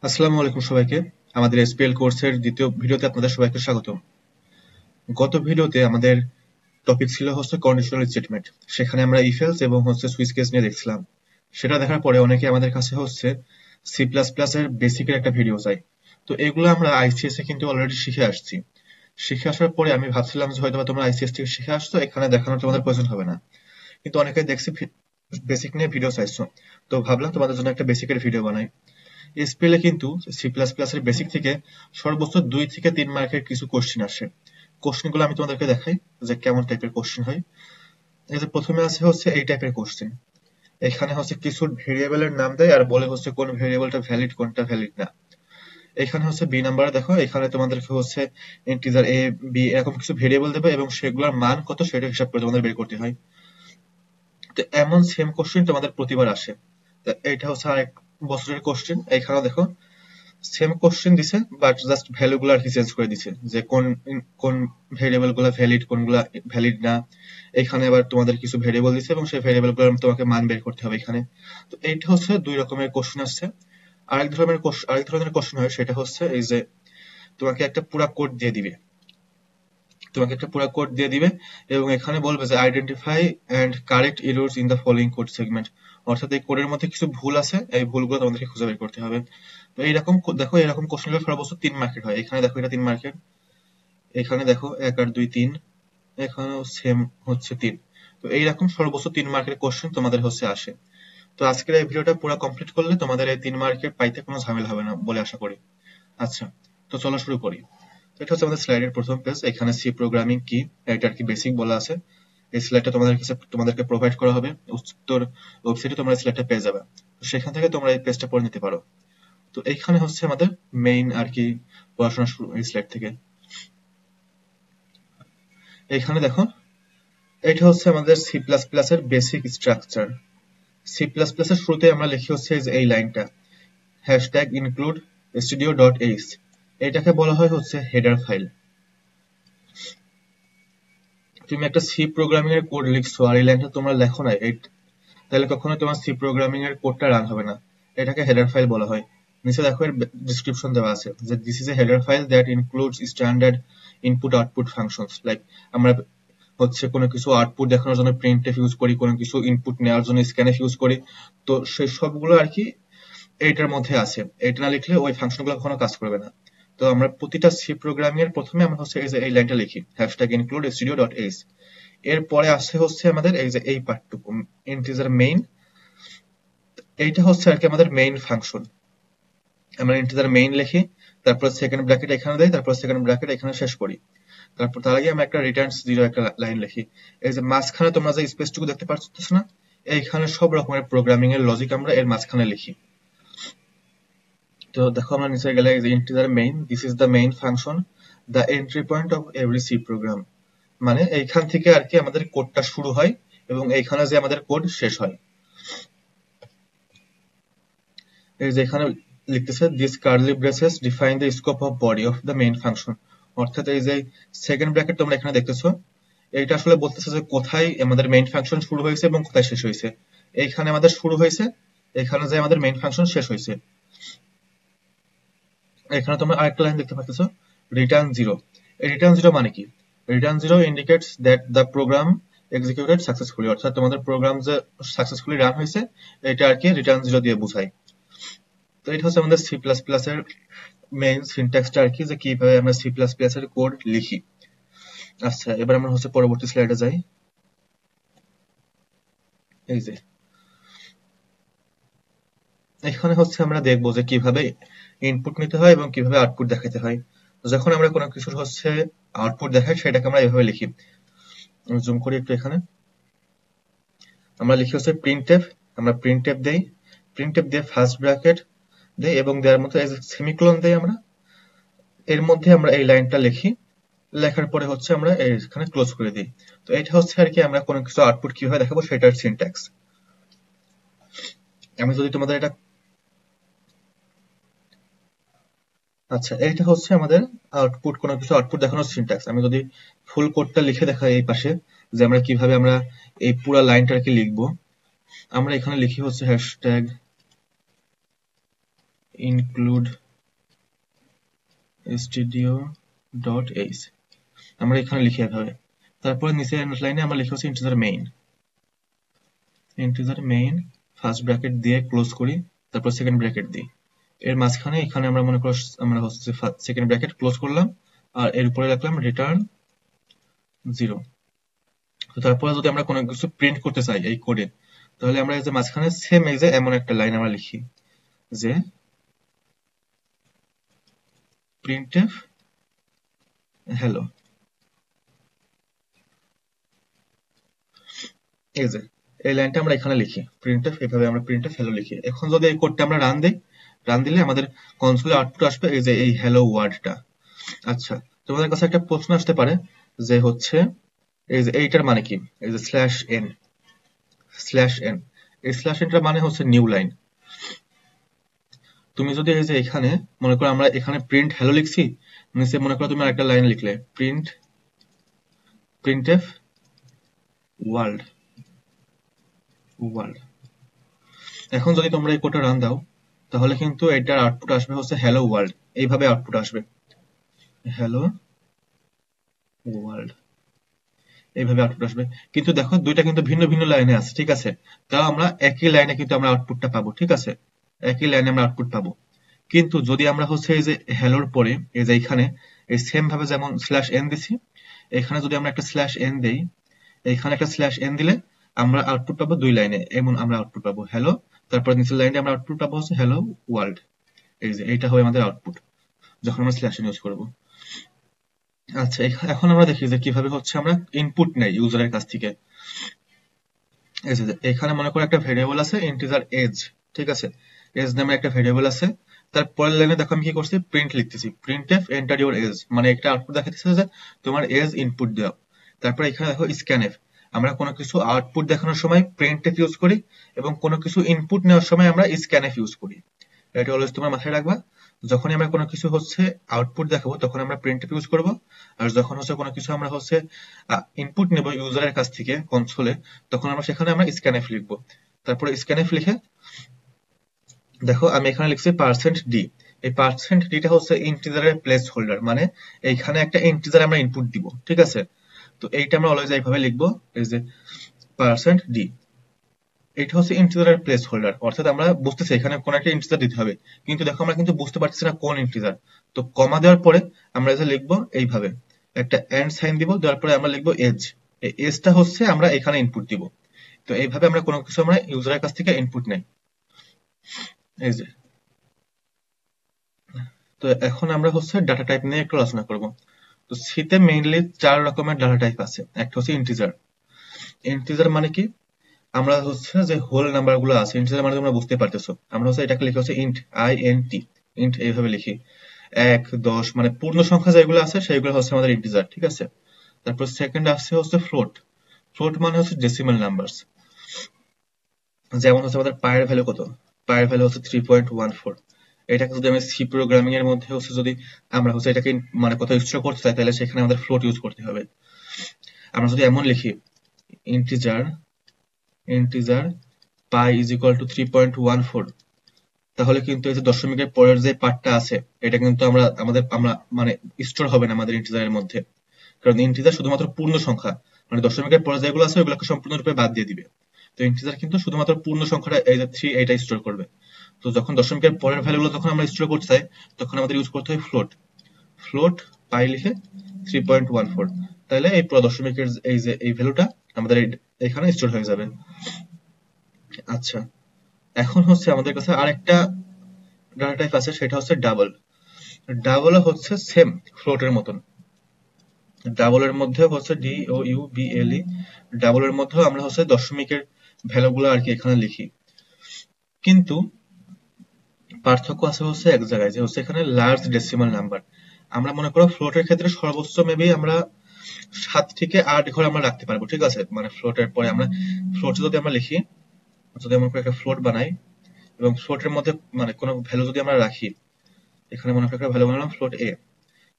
আসসালামু আলাইকুম সবাইকে। আমাদের এসপিএল কোর্সের দ্বিতীয় ভিডিওতে আপনাদের সবাইকে স্বাগতম। গত ভিডিওতে আমাদের টপিক ছিল কন্ডিশনাল স্টেটমেন্ট। সেখানে আমরা ইফ এলস এবং সুইচ কেস নিয়ে দেখছিলাম। সেটা দেখার পরে অনেকে আমাদের কাছে সি প্লাস প্লাস এর বেসিকের একটা ভিডিও চাই। তো এগুলো আমরা আইসিএস এ কিন্তু অলরেডি শিখে আসছি। শিখে আসার পরে আমি ভাবছিলাম যে হয়তো তোমরা আইসিএস থেকে শিখে আসছো, এখানে দেখানোর তোমাদের প্রয়োজন হবে না। কিন্তু অনেকে দেখছি বেসিক নিয়ে ভিডিও চাইছো, তো ভাবলাম তোমাদের জন্য একটা বেসিকের ভিডিও বানাই। এসপিএল এ কিন্তু সি প্লাস প্লাস এর বেসিক থেকে সর্বোচ্চ 2 থেকে 3 মার্কের কিছু কোশ্চেন আসে। কোশ্চেন গুলো আমি তোমাদেরকে দেখাই যে কেমন টাইপের কোশ্চেন হয়। এই যে প্রথমে আছে এই টাইপের কোশ্চেন। এখানে কিছু ভেরিয়েবলের নাম দেয় আর বলে কোন ভেরিয়েবলটা ভ্যালিড কোনটা ভ্যালিড না। এখানে বি নাম্বারে দেখো, এখানে তোমাদেরকে ইন্টিজার এ বি এরকম কিছু ভেরিয়েবল দেবে এবং সেগুলোর মান কত সেটা হিসাব করে তোমাদের বের করতে হয়। তো এমন সেম কোশ্চেন তোমাদের প্রতিবার আসে। তো এটা আরেক বছরের কোশ্চেন। এখানে দেখো সেম কোশ্চেন দিছে, বাট জাস্ট ভ্যালু গুলো আর কি চেঞ্জ করে দিছে, যে কোন কোন ভেরিয়েবল গুলা ভ্যালিড কোনগুলা ভ্যালিড না। এখানে আবার তোমাদের কিছু ভেরিয়েবল দিছে এবং সেই ভেরিয়েবল গুলোর তোমাকে মান বের করতে হবে এখানে। তো এইটা 2 রকমের কোশ্চেন আসছে। আরেক ধরনের কোশ্চেন হয়, সেটা এই যে তোমাকে একটা পুরা কোড দিয়ে দিবে। এবং এখানে বলবে যে identify and correct errors in the following code segment. অর্থাৎ এই কোডের মধ্যে কিছু ভুল আছে, এই ভুলগুলো তোমাদেরকে খুঁজে বের করতে হবে। তো দেখো এরকম কোশ্চেনগুলো সর্বোচ্চ 3 মার্কের হয়। এখানে দেখো এটা 3 মার্কের। এখানে দেখো 1 আর 2 3। এখানেও সেম 3। তো এইরকম সর্বোচ্চ 3 মার্কের কোশ্চেন তোমাদের আসে। তো আজকের এই ভিডিওটা পুরো কমপ্লিট করলে তোমাদের এই 3 মার্কের পাইতে কোনো ঝামেলা হবে না বলে আশা করি। আচ্ছা, তো চলো শুরু করি। তো এটা আমাদের স্লাইডের প্রথম পেজ। এখানে সি প্রোগ্রামিং কি এটা আর কি বেসিক বলা আছে। এই স্লাইডটা তোমাদেরকে প্রোভাইড করা হবে উত্তর ওয়েবসাইটে, তোমরা স্লাইডটা পেয়ে যাবে। তো সেখান থেকে তোমরা এই পেজটা পড়ে নিতে পারো। তো এইখানে আমাদের মেইন আর কি পড়াশোনা শুরু এই স্লাইড থেকে। এখানে দেখো, এটা আমাদের সি প্লাস প্লাস এর basic structure. C plus plus এর শুরুতে আমরা লিখি যে এই লাইনটা হ্যাশট্যাগ ইনক্লুড studio.h। এটাকে বলা হয় হেডার ফাইল। তুমি একটা সি প্রোগ্রামিং এর কোড লিখছো আর এই লাইনটা তোমরা লেখো না, তাহলে কখনো তোমার সি প্রোগ্রামিং এর কোডটা রান হবে না। এটাকে হেডার ফাইল বলা হয়। নিচে দেখো এর ডেসক্রিপশন দেওয়া আছে যে this is a header file that includes standard input output functions. Like আমরা কোনো কিছু আউটপুট দেখানোর জন্য প্রিন্টএফ ইউজ করি, কোনো কিছু ইনপুট নেওয়ার জন্য স্ক্যানএফ ইউজ করি। তো সেই সবগুলো আর কি এইটার মধ্যে আছে। এটা না লিখলে ওই ফাংশনগুলো কখনো কাজ করবে না। তো আমরা প্রতিটা সি প্রোগ্রামিং এর প্রথমে আমরা এই লাইনটা লিখি হ্যাশট্যাগ ইনক্লুড studio.h। এরপরে আসে আমাদের এই পার্টটুকু ইন্টিজার মেইন। এইটা আর কি আমাদের মেইন ফাংশন। আমরা ইন্টিজার মেইন লিখি, তারপর সেকেন্ড ব্র্যাকেট এখানে দেই, তারপর সেকেন্ড ব্র্যাকেট এখানে শেষ করি। তারপর তার আগে আমরা একটা রিটার্নস 0 একটা লাইন লিখি। এই যে মাঝখানে তোমরা যে স্পেসটুকু দেখতে পাচ্ছ না, এইখানে সব রকমের প্রোগ্রামিং এর লজিক আমরা এর মাঝখানে লিখি। তো দেখো আমরা নিচে গেলে এই যে integer main, this is the main function, the entry point of every C program. মানে এইখান থেকে আর কি আমাদের কোডটা শুরু হয় এবং এইখানে যে আমাদের কোড শেষ হয়। এই যে এখানে লিখতেছে this curly braces define the scope of body of the main function. অর্থাৎ এই যে সেকেন্ড ব্র্যাকেট তোমরা এখানে দেখতেছো, এইটা আসলে বলতেছে যে কোথায় আমাদের মেইন ফাংশন শুরু হয়েছে এবং কোথায় শেষ হয়েছে। এইখানে আমাদের শুরু হয়েছে, এখানে যে আমাদের মেইন ফাংশন শেষ হয়েছে। এখানে তোমরা আরেকটা লাইন দেখতে পাচ্ছ রিটার্ন 0। এই রিটার্ন 0 মানে কি? Return 0 indicates that the program executed successfully. অর্থাৎ তোমাদের প্রোগ্রাম যে সাকসেসফুলি রান হয়েছে এটা আর কি রিটার্ন 0 দিয়ে বোঝায়। তো এটা আমাদের সি প্লাস প্লাস এর মেইন সিনট্যাক্সটা আর কি, যে কিভাবে আমরা সি প্লাস প্লাস এর কোড লিখি। আচ্ছা, এবার আমরা পরবর্তী স্লাইডে যাই। এই যে এখানে আমরা দেখবো যে কিভাবে ইনপুট নিতে হয় এবং কিভাবে আউটপুট দেখাতে হয়। যখন আমরা কোনো কিছুর আউটপুট দেখাই সেটাকে আমরা এভাবে লিখি। জুম করি একটু। এখানে আমরা লিখি প্রিন্টএফ। আমরা প্রিন্টএফ দেই, প্রিন্টএফ দিয়ে ফার্স্ট ব্র্যাকেট দেই এবং দেওয়ার মতো সেমিকোলন দেই। আমরা এর মধ্যে আমরা এই লাইনটা লিখি, লেখার পরে আমরা এখানে ক্লোজ করে দিই। তো এটা আর কি আমরা কোনো কিছু আউটপুট কিভাবে দেখাবো সেটার সিনট্যাক্স। আমি যদি তোমাদের এটা আচ্ছা, এইটা আমাদের আউটপুট, কোনো কিছু আউটপুট দেখানোর সিনট্যাক্স। আমি যদি ফুল কোডটা লিখে দেখাই এই পাশে, যে আমরা কিভাবে আমরা এই পুরো লাইনটা আর কি লিখবো। আমরা এখানে লিখি হ্যাশট্যাগ include stdio.h আমরা এখানে লিখি এভাবে। তারপর নিচে লাইনে আমরা লিখে হচ্ছে ইন্টিজার মেইন ফার্স্ট ব্র্যাকেট দিয়ে ক্লোজ করি, তারপর সেকেন্ড ব্র্যাকেট দিই। এর মাঝখানে এখানে আমরা মনে করো আমরা হচ্ছে সেকেন্ড ব্র্যাকেট ক্লোজ করলাম আর এর উপরে লিখলাম রিটার্ন 0। তো তারপরে যদি আমরা কোনো কিছু প্রিন্ট করতে চাই এই কোডে, তাহলে আমরা এই যে মাঝখানে সেম এই যে এমন একটা লাইন আমরা লিখি যে printf hello। এই যে এই লাইনটা আমরা এখানে লিখি printf, এভাবে আমরা printf hello লিখি। এখন যদি এই কোডটা আমরা রান দিলে আমাদের কনসোলে আউটপুট আসবে এই যে এই hello ওয়ার্ডটা। আচ্ছা, তোমাদের কাছে একটা প্রশ্ন আসতে পারে যে হচ্ছে এই যে এইটার মানে কি, এই যে /n এই /nটার মানে হচ্ছে নিউ লাইন। তুমি যদি এই যে এখানে মনে করো আমরা এখানে প্রিন্ট হ্যালো লিখছি, নিচে মনে করো তুমি আরেকটা লাইন লিখলে printf world। এখন যদি তোমরা এই কোডটা রান দাও তাহলে কিন্তু এটার আউটপুট আসবে হচ্ছে হ্যালো ওয়ার্ল্ড, এইভাবে আউটপুট আসবে হ্যালো ওয়ার্ল্ড, এইভাবে আউটপুট আসবে। কিন্তু দেখো দুইটা কিন্তু ভিন্ন ভিন্ন লাইনে আছে, ঠিক আছে? তাও আমরা একই লাইনে কিন্তু আমরা আউটপুটটা পাবো, ঠিক আছে? একই লাইনে আমরা আউটপুট পাবো। কিন্তু যদি আমরা হচ্ছে এই যে হ্যালোর পরে এই যে এখানে এই সেম ভাবে যেমন /n দিছি, এখানে যদি আমরা একটা /n দেই, এখানে একটা /n দিলে আমরা আউটপুট পাবো দুই লাইনে, এমন আমরা আউটপুট পাবো হ্যালো, তারপর নিচের লাইনে আমরা আউটপুট পাবো হচ্ছে হ্যালো ওয়ার্ল্ড। এই যে এইটা হবে আমাদের আউটপুট যখন আমরা /n ইউজ করব। আচ্ছা, এখন আমরা দেখি যে কিভাবে হচ্ছে আমরা ইনপুট নেই ইউজারের কাছ থেকে। এই যে এখানে মনে করো একটা ভেরিয়েবল আছে ইন্টিজার এজ, ঠিক আছে? এজ নামে একটা ভেরিয়েবল আছে। তার পরের লাইনে দেখো আমি কি করছি, প্রিন্ট লিখতেছি printf enter your age, মানে একটা আউটপুট দেখাতেছে যে তোমার এজ ইনপুট দাও। তারপর এখানে দেখো scanf, আমরা কোনো কিছু আউটপুট দেখানোর সময় printf ইউজ করি এবং কোনো কিছু ইনপুট নেওয়ার সময় আমরা scanf ইউজ করি। এটা অলওয়েজ তোমার মাথায় রাখবা, যখনই আমরা কোনো কিছু হচ্ছে আউটপুট দেখাবো তখন আমরা printf ইউজ করব, আর যখন হচ্ছে কোনো কিছু আমরা হচ্ছে ইনপুট নেব ইউজারের কাছ থেকে কনসোলে, তখন আমরা সেখানে আমরা scanf লিখবো। তারপরে scanf লিখে দেখো আমি এখানে লিখছি %d। এই %d টা হচ্ছে ইন্টিজারের প্লেস হোল্ডার, মানে এইখানে একটা ইন্টিজার আমরা ইনপুট দিব, ঠিক আছে? তো এইটা আমরা অলওয়েজ এইভাবে লিখবো, এই যে %d, এটা হচ্ছে ইন্টিজারের প্লেস হোল্ডার, অর্থাৎ আমরা বুঝতেছি এখানে কোন একটা ইন্টিজার দিতে হবে, কিন্তু দেখো আমরা কিন্তু বুঝতে পারছি না কোন ইন্টিজার। তো কমা দেওয়ার পরে আমরা যে লিখবো এইভাবে একটা এন্ড সাইন দিব, দেওয়ার পরে আমরা লিখবো এজ। এই এজটা হচ্ছে আমরা এখানে ইনপুট দিব। তো এইভাবে আমরা কোনো কিছু আমরা ইউজারের কাছ থেকে ইনপুট নেই। এই যে, তো এখন আমরা হচ্ছে ডাটা টাইপ নিয়ে একটু আলোচনা করব। তো সিতে মেইনলি 4 রকমের ডাটা টাইপ আছে। একটা হচ্ছে ইন্টিজার মানে কি, আমরা হচ্ছে যে হোল নাম্বার গুলো আছে, ইন্টিজার মানে তোমরা বুঝতে পারতেছো, আমরা হচ্ছে এটাকে লিখি হচ্ছে ইন্ট এইভাবে লিখি। 1 10 মানে পূর্ণ সংখ্যা যেগুলো আছে সেগুলো হচ্ছে আমাদের ইন্টিজার, ঠিক আছে? তারপর সেকেন্ড আসছে হচ্ছে ফ্লোট মানে হচ্ছে ডেসিমাল নাম্বারস। যেমন হচ্ছে আমাদের পায়ের ভ্যালু কত, পায়ের ভ্যালু হচ্ছে 3.14। এটাকে যদি আমি সি প্রোগ্রামিং এর মধ্যে হচ্ছে যদি আমরা হচ্ছে এটাকে মানে কত স্টোর করতে চাই, তাহলে সেখানে আমাদের ফ্লোট ইউজ করতে হবে। আমরা যদি এমন লিখি integer pi is equal two 3.14, তাহলে কিন্তু এই যে দশমিকের পরের যে পার্টটা আছে এটা কিন্তু আমরা মানে স্টোর হবে না আমাদের ইন্টিজারের মধ্যে, কারণ ইন্টিজার শুধুমাত্র পূর্ণ সংখ্যা, মানে দশমিকের পরে যেগুলো আছে ওগুলোকে সম্পূর্ণরূপে বাদ দিয়ে দিবে। তো ইন্টিজার কিন্তু শুধুমাত্র পূর্ণ সংখ্যাটা এই যে 3 এইটা স্টোর করবে। তো যখন দশমিকের পরের ভ্যালুগুলো যখন আমরা স্টোর করতে চাই তখন আমাদের ইউজ করতে হয় ফ্লোট পাই লিখে 3.14, তাহলে এই পুরো দশমিকের এই যে এই ভ্যালুটা আমাদের এখানে স্টোর হয়ে যাবে। আচ্ছা, এখন হচ্ছে আমাদের কাছে আরেকটা ডাটা টাইপ আছে, সেটা হচ্ছে ডাবল হচ্ছে সেম ফ্লোটের মতন। ডাবলের মধ্যে হচ্ছে DOUBLE, ডাবলের মধ্যে আমরা হচ্ছে দশমিকের ভ্যালুগুলো আর কি এখানে লিখি, কিন্তু পার্থক্য আছে হচ্ছে এক জায়গায়, যে হচ্ছে এখানে লার্জ ডেসিমাল নাম্বার। আমরা মনে করো ফ্লোটের ক্ষেত্রে সর্বোচ্চ মেবি আমরা 7 থেকে 8 ঘর আমরা রাখতে পারবো, ঠিক আছে? মানে ফ্লোটের পরে আমরা ফ্লোটে যদি আমরা লিখি, যদি আমরা একটা ফ্লোট বানাই এবং ফ্লোটের মধ্যে মানে কোনো ভ্যালু যদি আমরা রাখি, এখানে মনে করো একটা ভ্যালু বানালাম ফ্লোট এ,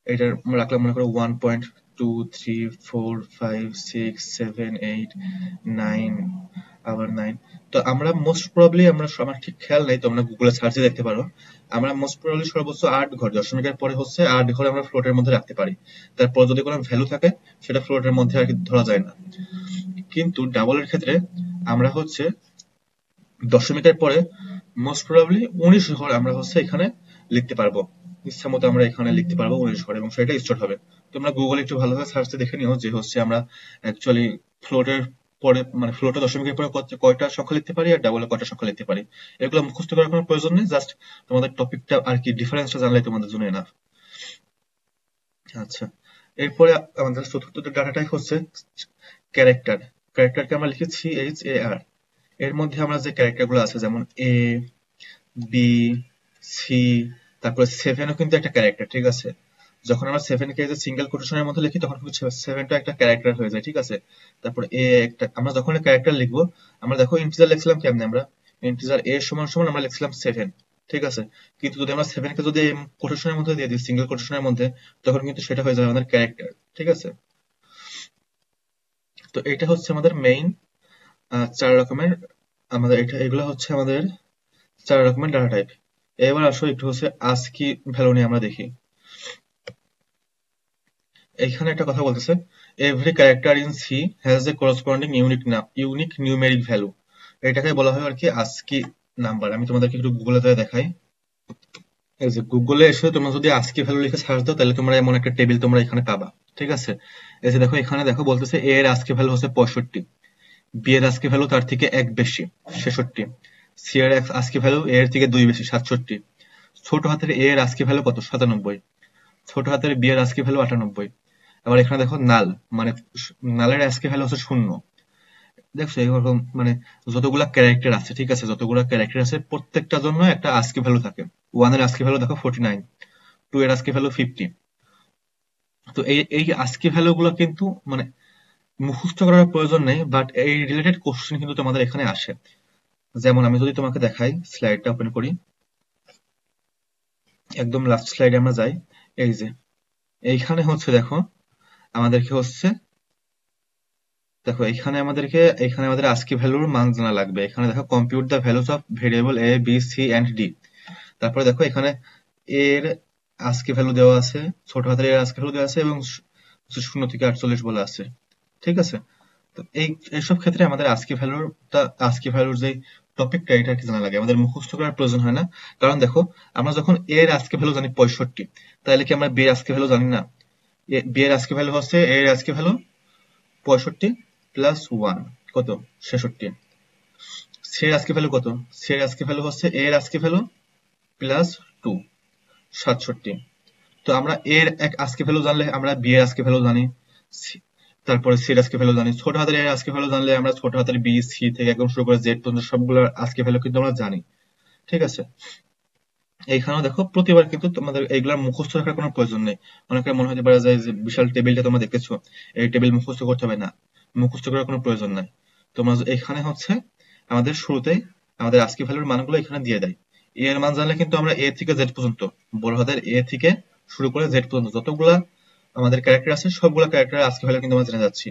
এটার আমরা রাখলাম মনে করো 1.2 3 4 5 6 7 8 9 আবার 9। তো আমরা মোস্ট প্রবাবলি আমার ঠিক খেয়াল নেই, তোমরা গুগলে সার্চে দেখতে পারো। আমরা মোস্ট প্রবাবলি সর্বোচ্চ 8 ঘর, দশমিকের পরে হচ্ছে 8 ঘর আমরা ফ্লোটের মধ্যে রাখতে পারি। তারপর যদি কোনো ভ্যালু থাকে সেটা ফ্লোটের মধ্যে আর কি ধরা যায় না। কিন্তু ডাবলের ক্ষেত্রে আমরা হচ্ছে দশমিকের পরে মোস্ট প্রবাবলি 19 ঘর আমরা হচ্ছে এখানে লিখতে পারবো। ইচ্ছা মতো আমরা এখানে লিখতে পারবো 19 ঘর, এবং সেটা স্টোর হবে। তোমরা গুগলে একটু ভালোভাবে সার্চে দেখে নিও যে হচ্ছে আমরা অ্যাকচুয়ালি ফ্লোটের পরে মানে ফ্লোটে দশমিকের পরে কয়টা সংখ্যা লিখতে পারি আর ডাবলে কয়টা সংখ্যা লিখতে পারি। এগুলো মুখস্থ করার কোনো প্রয়োজন নেই, জাস্ট তোমাদের টপিকটা আর কি ডিফারেন্সটা জানলে তোমাদের জন্য এনাফ। আচ্ছা, এরপরে আমাদের চতুর্থ ডাটা টাইপ হচ্ছে ক্যারেক্টার। ক্যারেক্টারকে আমরা লিখি CHAR। এর মধ্যে আমরা যে ক্যারেক্টার গুলো আছে যেমন A, B, C, তারপরে 7ও কিন্তু একটা ক্যারেক্টার, ঠিক আছে। যখন আমরা 7 কে যে সিঙ্গেল কোটেশনের মধ্যে লিখি তখন কিন্তু 7টা একটা ক্যারেক্টার হয়ে যায়, ঠিক আছে। তারপরে A একটা, আমরা যখন ক্যারেক্টার লিখবো, আমরা দেখো ইন্টিজার লিখছিলাম কেমনে, আমরা ইন্টিজার A সমান সমান আমরা লিখছিলাম 7, ঠিক আছে। কিন্তু যদি আমরা 7 কে যদি কোটেশনের মধ্যে দিয়ে দিই, সিঙ্গেল কোটেশনের মধ্যে, তখন কিন্তু সেটা হয়ে যাবে আমাদের ক্যারেক্টার, ঠিক আছে। তো এটা হচ্ছে আমাদের মেইন 4 রকমের, আমাদের এগুলো হচ্ছে আমাদের 4 রকমের ডাটা টাইপ। এবার আসো একটু হচ্ছে ASCII ভ্যালু নিয়ে আমরা দেখি। এখানে একটা কথা বলতেছে, every character in she has a corresponding unique numeric value. এটাকে বলা হয় আর কি ASCII নাম্বার। আমি তোমাদেরকে একটু গুগলে দেখাই। এই যে গুগলে এসে তোমরা যদি ASCII ভ্যালু লিখে সার্চ দাও তাহলে তোমরা এমন একটা টেবিল তোমরা এখানে পাবা, ঠিক আছে। এই যে দেখো এখানে দেখো বলতেছে A এর ASCII ভ্যালু হচ্ছে 65, B এর ASCII ভ্যালু তার থেকে 1 বেশি 66, C এর ASCII ভ্যালু A এর থেকে 2 বেশি 67, ছোট হাতের A এর ASCII ভ্যালু কত 97, ছোট হাতের B এর ASCII ভ্যালু 98। আবার এখানে দেখো নাল, মানে নালের ASCII ভ্যালু হচ্ছে 0। দেখছো এরকম মানে যতগুলা ক্যারেক্টার আছে, ঠিক আছে, যতগুলা ক্যারেক্টার আছে প্রত্যেকটার জন্য একটা ASCII ভ্যালু থাকে। 1 এর ASCII ভ্যালু দেখো 49, 2 এর ASCII ভ্যালু 50। তো এই এই ASCII ভ্যালু গুলো কিন্তু মানে মুখস্থ করার প্রয়োজন নেই, বাট এই রিলেটেড কোশ্চেন কিন্তু তোমাদের এখানে আসে। যেমন আমি যদি তোমাকে দেখাই, স্লাইডটা ওপেন করি, একদম লাস্ট স্লাইডে আমরা যাই। এই যে এইখানে হচ্ছে দেখো আমাদেরকে হচ্ছে দেখো এখানে আমাদের ASCII ভ্যালুর মান জানা লাগবে। এখানে দেখো compute the values of variable A, B, C and D। তারপরে দেখো এখানে A এর ASCII ভ্যালু দেওয়া আছে, ছোট হাতের A এর ASCII ভ্যালু দেওয়া আছে, এবং 0 থেকে 48 বলা আছে, ঠিক আছে। তো এইসব ক্ষেত্রে আমাদের ASCII ভ্যালুর যে টপিকটা এটা কি জানা লাগে, আমাদের মুখস্থ করার প্রয়োজন হয় না। কারণ দেখো আমরা যখন A এর ASCII ভ্যালু জানি 65, তাহলে কি আমরা B এর ASCII ভ্যালু জানি না? B এর ASCII ভ্যালু হচ্ছে A এর ASCII ভ্যালু 65 প্লাস 1 কত 66। সি এর ASCII ভ্যালু কত? সি এর ASCII ভ্যালু হচ্ছে A এর ASCII ভ্যালু প্লাস 2 67। তো আমরা A এর ASCII ভ্যালু জানলে আমরা B এর ASCII ভ্যালু জানি, তারপরে সি এর ASCII ভ্যালু জানি, ছোট হাতের এর ASCII ভ্যালু জানলে আমরা ছোট হাতের বি, সি থেকে একদম শুরু করে জেড পর্যন্ত সবগুলো ASCII ভ্যালু কিন্তু আমরা জানি, ঠিক আছে। এইখানেও দেখো প্রতিবার কিন্তু তোমাদের এইগুলা মুখস্থ রাখার কোনো প্রয়োজন নেই। অনেকের মনে হতে পারে যে বিশাল টেবিলটা তোমরা দেখতেছো, এই টেবিল মুখস্থ করতে হবে না, মুখস্থ করার কোনো প্রয়োজন নাই। তোমরা এখানে হচ্ছে আমাদের শুরুতেই আমাদের ASCII ভ্যালুর মানগুলো এখানে দিয়ে দেয়। এ এর মান জানলে কিন্তু আমরা এ থেকে জেড পর্যন্ত, বড় হাতের এ থেকে শুরু করে জেড পর্যন্ত যতগুলা আমাদের ক্যারেক্টার আছে সবগুলা ক্যারেক্টারের ASCII ভ্যালু কিন্তু আমরা জেনে যাচ্ছি।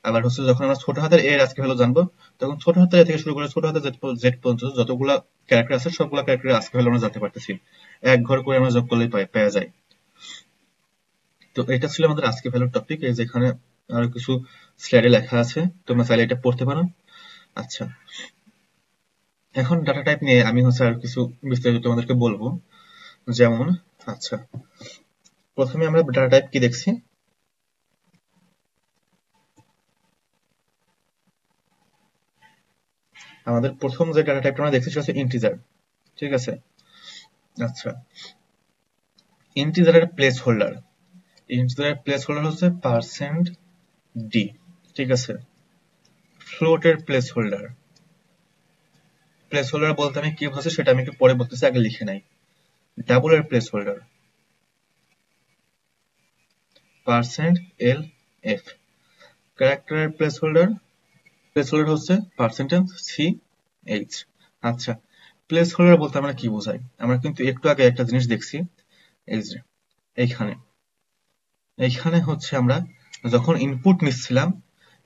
আবার হচ্ছে যখন আমরা ছোট হাতের এর ASCII ভ্যালু জানবো, তখন ছোট হাতের এ থেকে শুরু করে ছোট হাতের জেড পর্যন্ত যতগুলা ক্যারেক্টার আছে সবগুলা ক্যারেক্টারের ASCII ভ্যালু আমরা জানতে পারতেছি। এক ঘর করে আমরা যোগ করলেই পাওয়া যায়। তো এটা ছিল আমাদের ASCII ভ্যালুর টপিক। এই যেখানে আরো কিছু স্লাইডে লেখা আছে, তোমরা চাইলে এটা পড়তে পারো। আচ্ছা, এখন ডাটা টাইপ নিয়ে আমি হচ্ছে আর কিছু বিস্তারিত তোমাদেরকে বলবো। যেমন আচ্ছা, প্রথমে আমরা ডাটা টাইপ কি দেখছি, আমাদের প্রথম যে ডাটা টাইপটা আমরা দেখছি সেটা হচ্ছে ইন্টিজার, ঠিক আছে। আচ্ছা, ইন্টিজারের প্লেস হোল্ডার হচ্ছে %d, ঠিক আছে। ফ্লোটের প্লেস হোল্ডার বলতে আমি কি বলছি সেটা আমি একটু পরে বলতেছি, আগে লিখে নাই। ডাবলের প্লেস হোল্ডার %lf। ক্যারেক্টারের প্লেস হোল্ডার হচ্ছে %ch। আচ্ছা, প্লেস হোল্ডার বলতে আমরা কি বোঝাই, আমরা কিন্তু একটু আগে একটা জিনিস দেখছি। এই যে এইখানে হচ্ছে আমরা যখন ইনপুট নিচ্ছিলাম,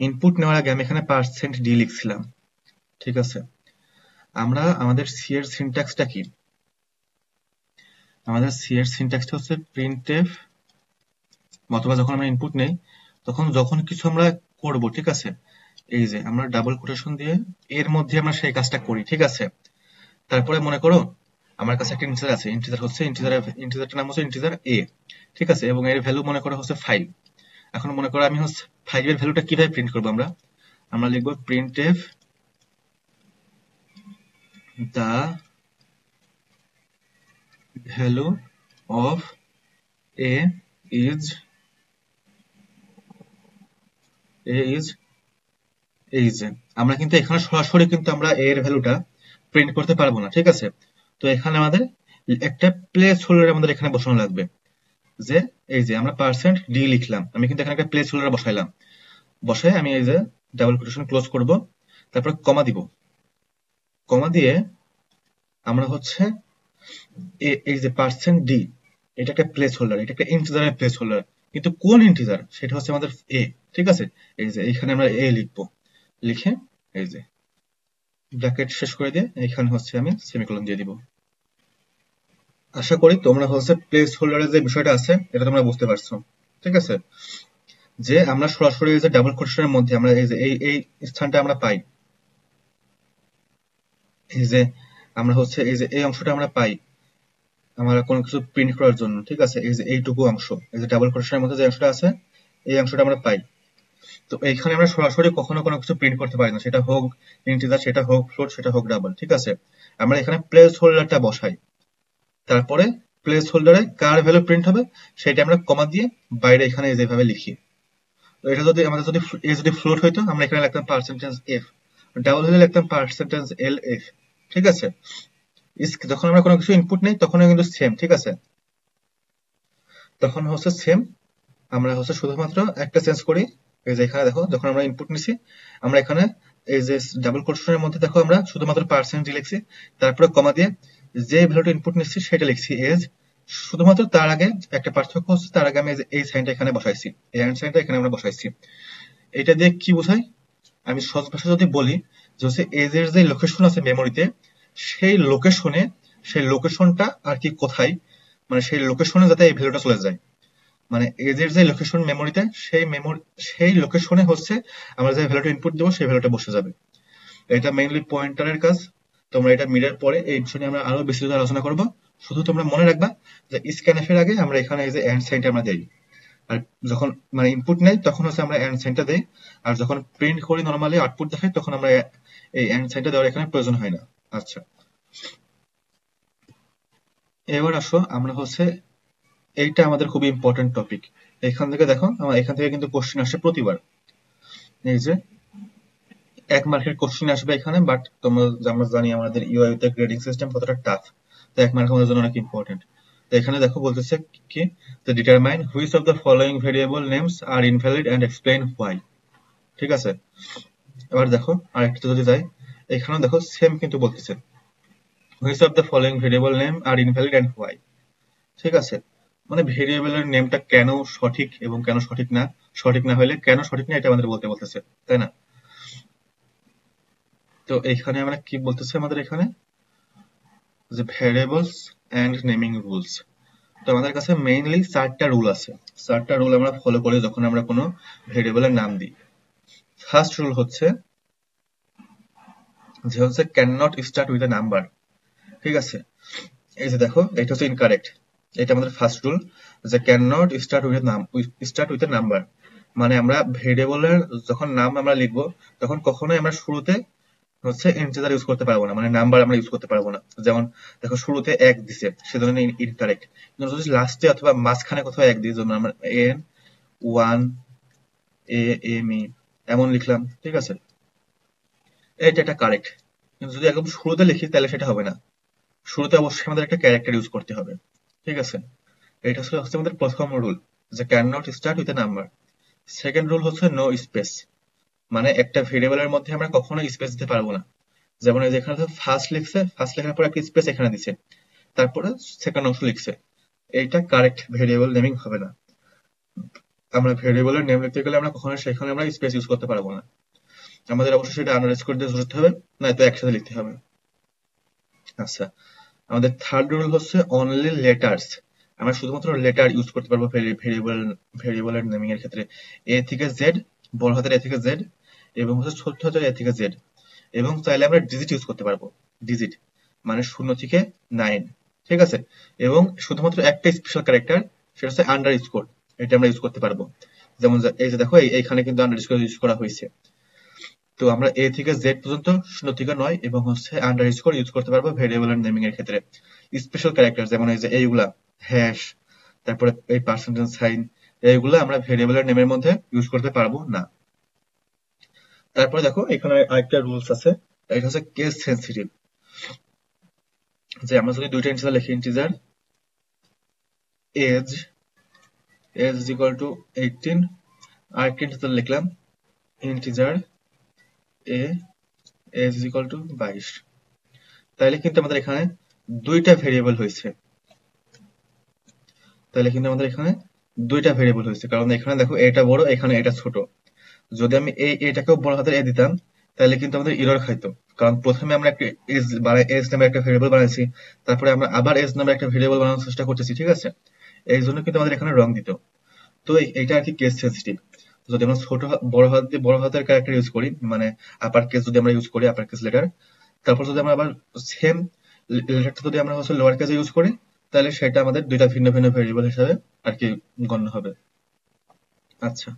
ইনপুট নেওয়ার আগে আমি এখানে %d লিখছিলাম, ঠিক আছে, আমরা আমাদের সি এর সিনট্যাক্সটা কি? আমাদের সি এর সিনট্যাক্সটা হচ্ছে প্রিন্টএফ, অথবা যখন আমরা ইনপুট নেই তখন যখন কিছু আমরা করব, ঠিক আছে, এই যে আমরা ডাবল কোটেশন দিয়ে এর মধ্যে আমরা সেই কাজটা করি, ঠিক আছে। তারপরে মনে করো আমার কাছে একটা ইন্টিজার আছে, ইন্টিজারটার নাম হচ্ছে ইন্টিজার এ, ঠিক আছে, এবং এর ভ্যালু মনে করো হচ্ছে 5। এখন মনে করো আমি হচ্ছে 5 এর ভ্যালুটা কিভাবে প্রিন্ট করবো? আমরা লিখবো printf the value of a is এই যে আমরা কিন্তু এখানে সরাসরি কিন্তু আমরা a এর ভ্যালুটা প্রিন্ট করতে পারবো না, ঠিক আছে। তো এখানে আমাদের একটা প্লেস হোল্ডার আমাদের এখানে বসানো লাগবে, যে এই যে আমরা %d লিখলাম, আমি কিন্তু এখানে একটা প্লেস হোল্ডার বসাইলাম, বসায় আমি এই যে ডাবল কোটেশন ক্লোজ করব, তারপর কমা দিব, কমা দিয়ে আমরা হচ্ছে এই যে %d, এটা একটা প্লেস হোল্ডার, এটা একটা ইন্টিজারের প্লেস হোল্ডার, কিন্তু কোন ইন্টিজার সেটা হচ্ছে আমাদের a, ঠিক আছে। এই যে এখানে আমরা a লিখবো, লিখে এই যে ব্র্যাকেট শেষ করে দিয়ে এখানে হচ্ছে আমি সেমিকোলন দিয়ে দিব। আশা করি তোমরা হচ্ছে প্লেস হোল্ডারের যে বিষয়টা আছে এটা তোমরা বুঝতে পারছো, ঠিক আছে। যে আমরা সরাসরি এই যে ডাবল কোটেশনের মধ্যে আমরা এই যে এই স্থানটা আমরা পাই, এই যে আমরা হচ্ছে এই যে এই অংশটা আমরা পাই আমরা কোনো কিছু প্রিন্ট করার জন্য, ঠিক আছে। এই যে এইটুকু অংশ, এই যে ডাবল কোটেশনের মধ্যে যে অংশটা আছে এই অংশটা আমরা পাই। তো এইখানে আমরা সরাসরি কখনো কোনো কিছু প্রিন্ট করতে পারি না, সেটা হোক ইন্টিজার, সেটা হোক ফ্লোট, সেটা হোক ডাবল, ঠিক আছে। আমরা এখানে প্লেস হোল্ডারটা বসাই, তারপরে প্লেস হোল্ডারে কার ভ্যালু প্রিন্ট হবে সেটা আমরা কমা দিয়ে বাইরে এখানে যেভাবে লিখি। তো এটা যদি আমাদের যদি ফ্লোট হইতো আমরা এখানে লিখতাম %f, ডাবল হলে লিখতাম %lf, ঠিক আছে। যখন আমরা কোনো কিছু ইনপুট নেই তখন কিন্তু সেম, ঠিক আছে, তখন হচ্ছে সেম, আমরা হচ্ছে শুধুমাত্র একটা চেঞ্জ করি। এই যে এখানে দেখো যখন আমরা ইনপুট নিছি আমরা এখানে এই যে ডাবল কোটেশনের মধ্যে দেখো আমরা শুধুমাত্র % লিখছি, তারপরে কমা দিয়ে যে ভ্যালুটা ইনপুট নিচ্ছি সেটা লিখছি এজ, শুধুমাত্র তার আগে একটা পার্থক্য হচ্ছে তার আগে আমি এই সাইনটা এখানে বসাইছি, এই এন্ড সাইনটা এখানে আমরা বসাইছি। এটা দিয়ে কি বোঝায়? আমি সহজ ভাষা যদি বলি যে হচ্ছে এজ এর যে লোকেশন আছে মেমোরিতে, সেই লোকেশনটা আর কি কোথায়, মানে সেই লোকেশনে যাতে এই ভ্যালুটা চলে যায়, মানে এজের যে লোকেশন মেমোরিতে সেই লোকেশনে হচ্ছে আমরা যে ভ্যালুটা ইনপুট দেবো সেই ভ্যালুটা বসে যাবে। এটা মেইনলি পয়েন্টারের কাজ। তোমরা এটা মিডের পরে এই বিষয় নিয়ে আমরা আরো বিস্তারিত আলোচনা করব। শুধু তোমরা মনে রাখবা যে স্ক্যানএফ এর আগে আমরা এখানে এই যে এন্ড সাইনটা আমরা দেই, আর যখন মানে ইনপুট নেই তখন হচ্ছে আমরা এন্ড সাইনটা দেই, আর যখন প্রিন্ট করি নরমালি আউটপুট দেখাই তখন আমরা এই এন্ড সাইনটা দেওয়ার এখানে প্রয়োজন হয় না। আচ্ছা, এবার আসো আমরা হচ্ছে এইটা আমাদের খুবই ইম্পর্টেন্ট টপিক। এখান থেকে দেখো আমার এখান থেকে কিন্তু কোশ্চেন আসে প্রতিবার, এই যে 1 মার্কের কোশ্চেন আসবে এখানে, বাট আমরা জানি আমাদের ইউআই তে গ্রেডিং সিস্টেম কতটা টাফ, তো 1 মার্ক আমাদের জন্য অনেক ইম্পর্টেন্ট। তো এখানে দেখো বলতেছে কি, তো determine which of the following variable names are invalid and explain why, ঠিক আছে। এবার দেখো আরেকটা যদি যাই, এখানেও দেখো সেম কিন্তু বলতেছে which of the following variable name are invalid and why, ঠিক আছে। মানে ভেরিয়েবলের নেমটা কেন সঠিক এবং কেন সঠিক না, সঠিক না হলে কেন সঠিক না, এটা আমাদের বলতেছে, তাই না। তো এখানে আমরা কি বলতেছে, আমাদের এখানে যে ভ্যারিয়েবলস এন্ড নেমিং রুলস। তো আমাদের কাছে মেইনলি 4টা রুল আছে, 4টা রুল আমরা ফলো করি যখন আমরা কোনো ভেরিয়েবলের নাম দিই। ফার্স্ট রুল হচ্ছে can not start with a number, ঠিক আছে। এই যে দেখো এটা হচ্ছে ইনকারেক্ট, এটা আমাদের ফার্স্ট রুল, যে can not start with a number, মানে আমরা ভেরিয়েবলের যখন নাম আমরা লিখবো তখন কখনোই আমরা শুরুতে হচ্ছে ইন্টিজার ইউজ করতে পারবো না, মানে নাম্বার আমরা ইউজ করতে পারবো না। যেমন দেখো শুরুতে 1 দিছে সেজন্য ইনকারেক্ট, কিন্তু যদি লাস্টে অথবা মাঝখানে কোথাও 1 দিই, যেমন আমরা এন 1 এ এম ই এমন লিখলাম, ঠিক আছে, এটা একটা কারেক্ট। কিন্তু যদি একদম শুরুতে লিখি তাহলে সেটা হবে না, শুরুতে অবশ্যই আমাদের একটা ক্যারেক্টার ইউজ করতে হবে, ঠিক আছে। এটা হচ্ছে আমাদের প্রথম রুল, যে can not start with a number. Second rule হচ্ছে নো স্পেস, মানে একটা ভেরিয়েবলের মধ্যে আমরা কখনো স্পেস দিতে পারবো না। যেমন এই যে এখানে ফার্স্ট লিখছে, ফার্স্ট লেখার পর একটা স্পেস এখানে দিছে, তারপরে সেকেন্ড অংশ লিখছে, এইটা কারেক্ট ভেরিয়েবল নেমিং হবে না। আমরা ভেরিয়েবলের নেম লিখতে গেলে আমরা কখনো সেখানে আমরা স্পেস ইউজ করতে পারবো না। আমাদের অবশ্যই সেটা আন্ডারস্কোর দিয়ে ধরতে হবে, নয়তো একসাথে লিখতে হবে। আচ্ছা, আমাদের থার্ড রুল হচ্ছে অনলি লেটার্স। আমরা শুধুমাত্র লেটার ইউজ করতে পারবো ভেরিয়েবলের নেমিং এর ক্ষেত্রে। এ থেকে জেড, বড় হাতের এ থেকে জেড, এবং হচ্ছে ছোট হাতের এ থেকে জেড। এবং চাইলে আমরা ডিজিট ইউজ করতে পারবো, ডিজিট মানে 0 থেকে 9, ঠিক আছে। এবং শুধুমাত্র একটা স্পেশাল ক্যারেক্টার, সেটা হচ্ছে আন্ডার স্কোর, এটা আমরা ইউজ করতে পারবো। যেমন এই যে দেখো, এইখানে কিন্তু আন্ডার স্কোর ইউজ করা হয়েছে। তো আমরা এ থেকে জেড পর্যন্ত 0 থেকে 9 এবং হচ্ছে আন্ডার স্কোর ইউজ করতে পারবো ভেরিয়েবলের নেমিং এর ক্ষেত্রে। স্পেশাল ক্যারেক্টার যেমন এই যে এইগুলা হ্যাশ, তারপরে এই পার্সেন্টেজ সাইন, এইগুলো আমরা ভেরিয়েবলের নেমের মধ্যে ইউজ করতে পারবো না। তারপরে দেখো এখানে আরেকটা রুলস আছে, এটা হচ্ছে কেস সেনসিটিভ। যে আমরা যদি দুইটা ইন্টিজার লিখি, integer age age is equal to 18, আরেকটা ইন্টিজার লিখলাম integer a age is equal to 22, তাহলে কিন্তু আমাদের এখানে দুইটা ভেরিয়েবল হয়েছে। কারণ এখানে দেখো এটা বড়, এখানে এটা ছোট। যদি আমি এটাকেও বড় হাতের এ দিতাম, তাহলে কিন্তু আমাদের এরর খাইতো। কারণ প্রথমে আমরা একটা এজ নামে একটা ভেরিয়েবল বানাইছি, তারপরে আমরা আবার এজ নামে একটা ভেরিয়েবল বানানোর চেষ্টা করতেছি, ঠিক আছে। এই জন্য কিন্তু আমাদের এখানে রং দিত। তো এটা আর কি কেস সেনসিটিভ। যদি আমরা বড় হাতের ক্যারেক্টার ইউজ করি, মানে আপার কেস যদি আমরা ইউজ করি, আপার কেস লেটার, তারপর যদি আমরা আবার সেম লেটারটা যদি আমরা হচ্ছে লোয়ার কেসে ইউজ করি, তাহলে সেটা আমাদের দুইটা ভিন্ন ভিন্ন ভেরিয়েবল হিসাবে আর কি গণ্য হবে। আচ্ছা,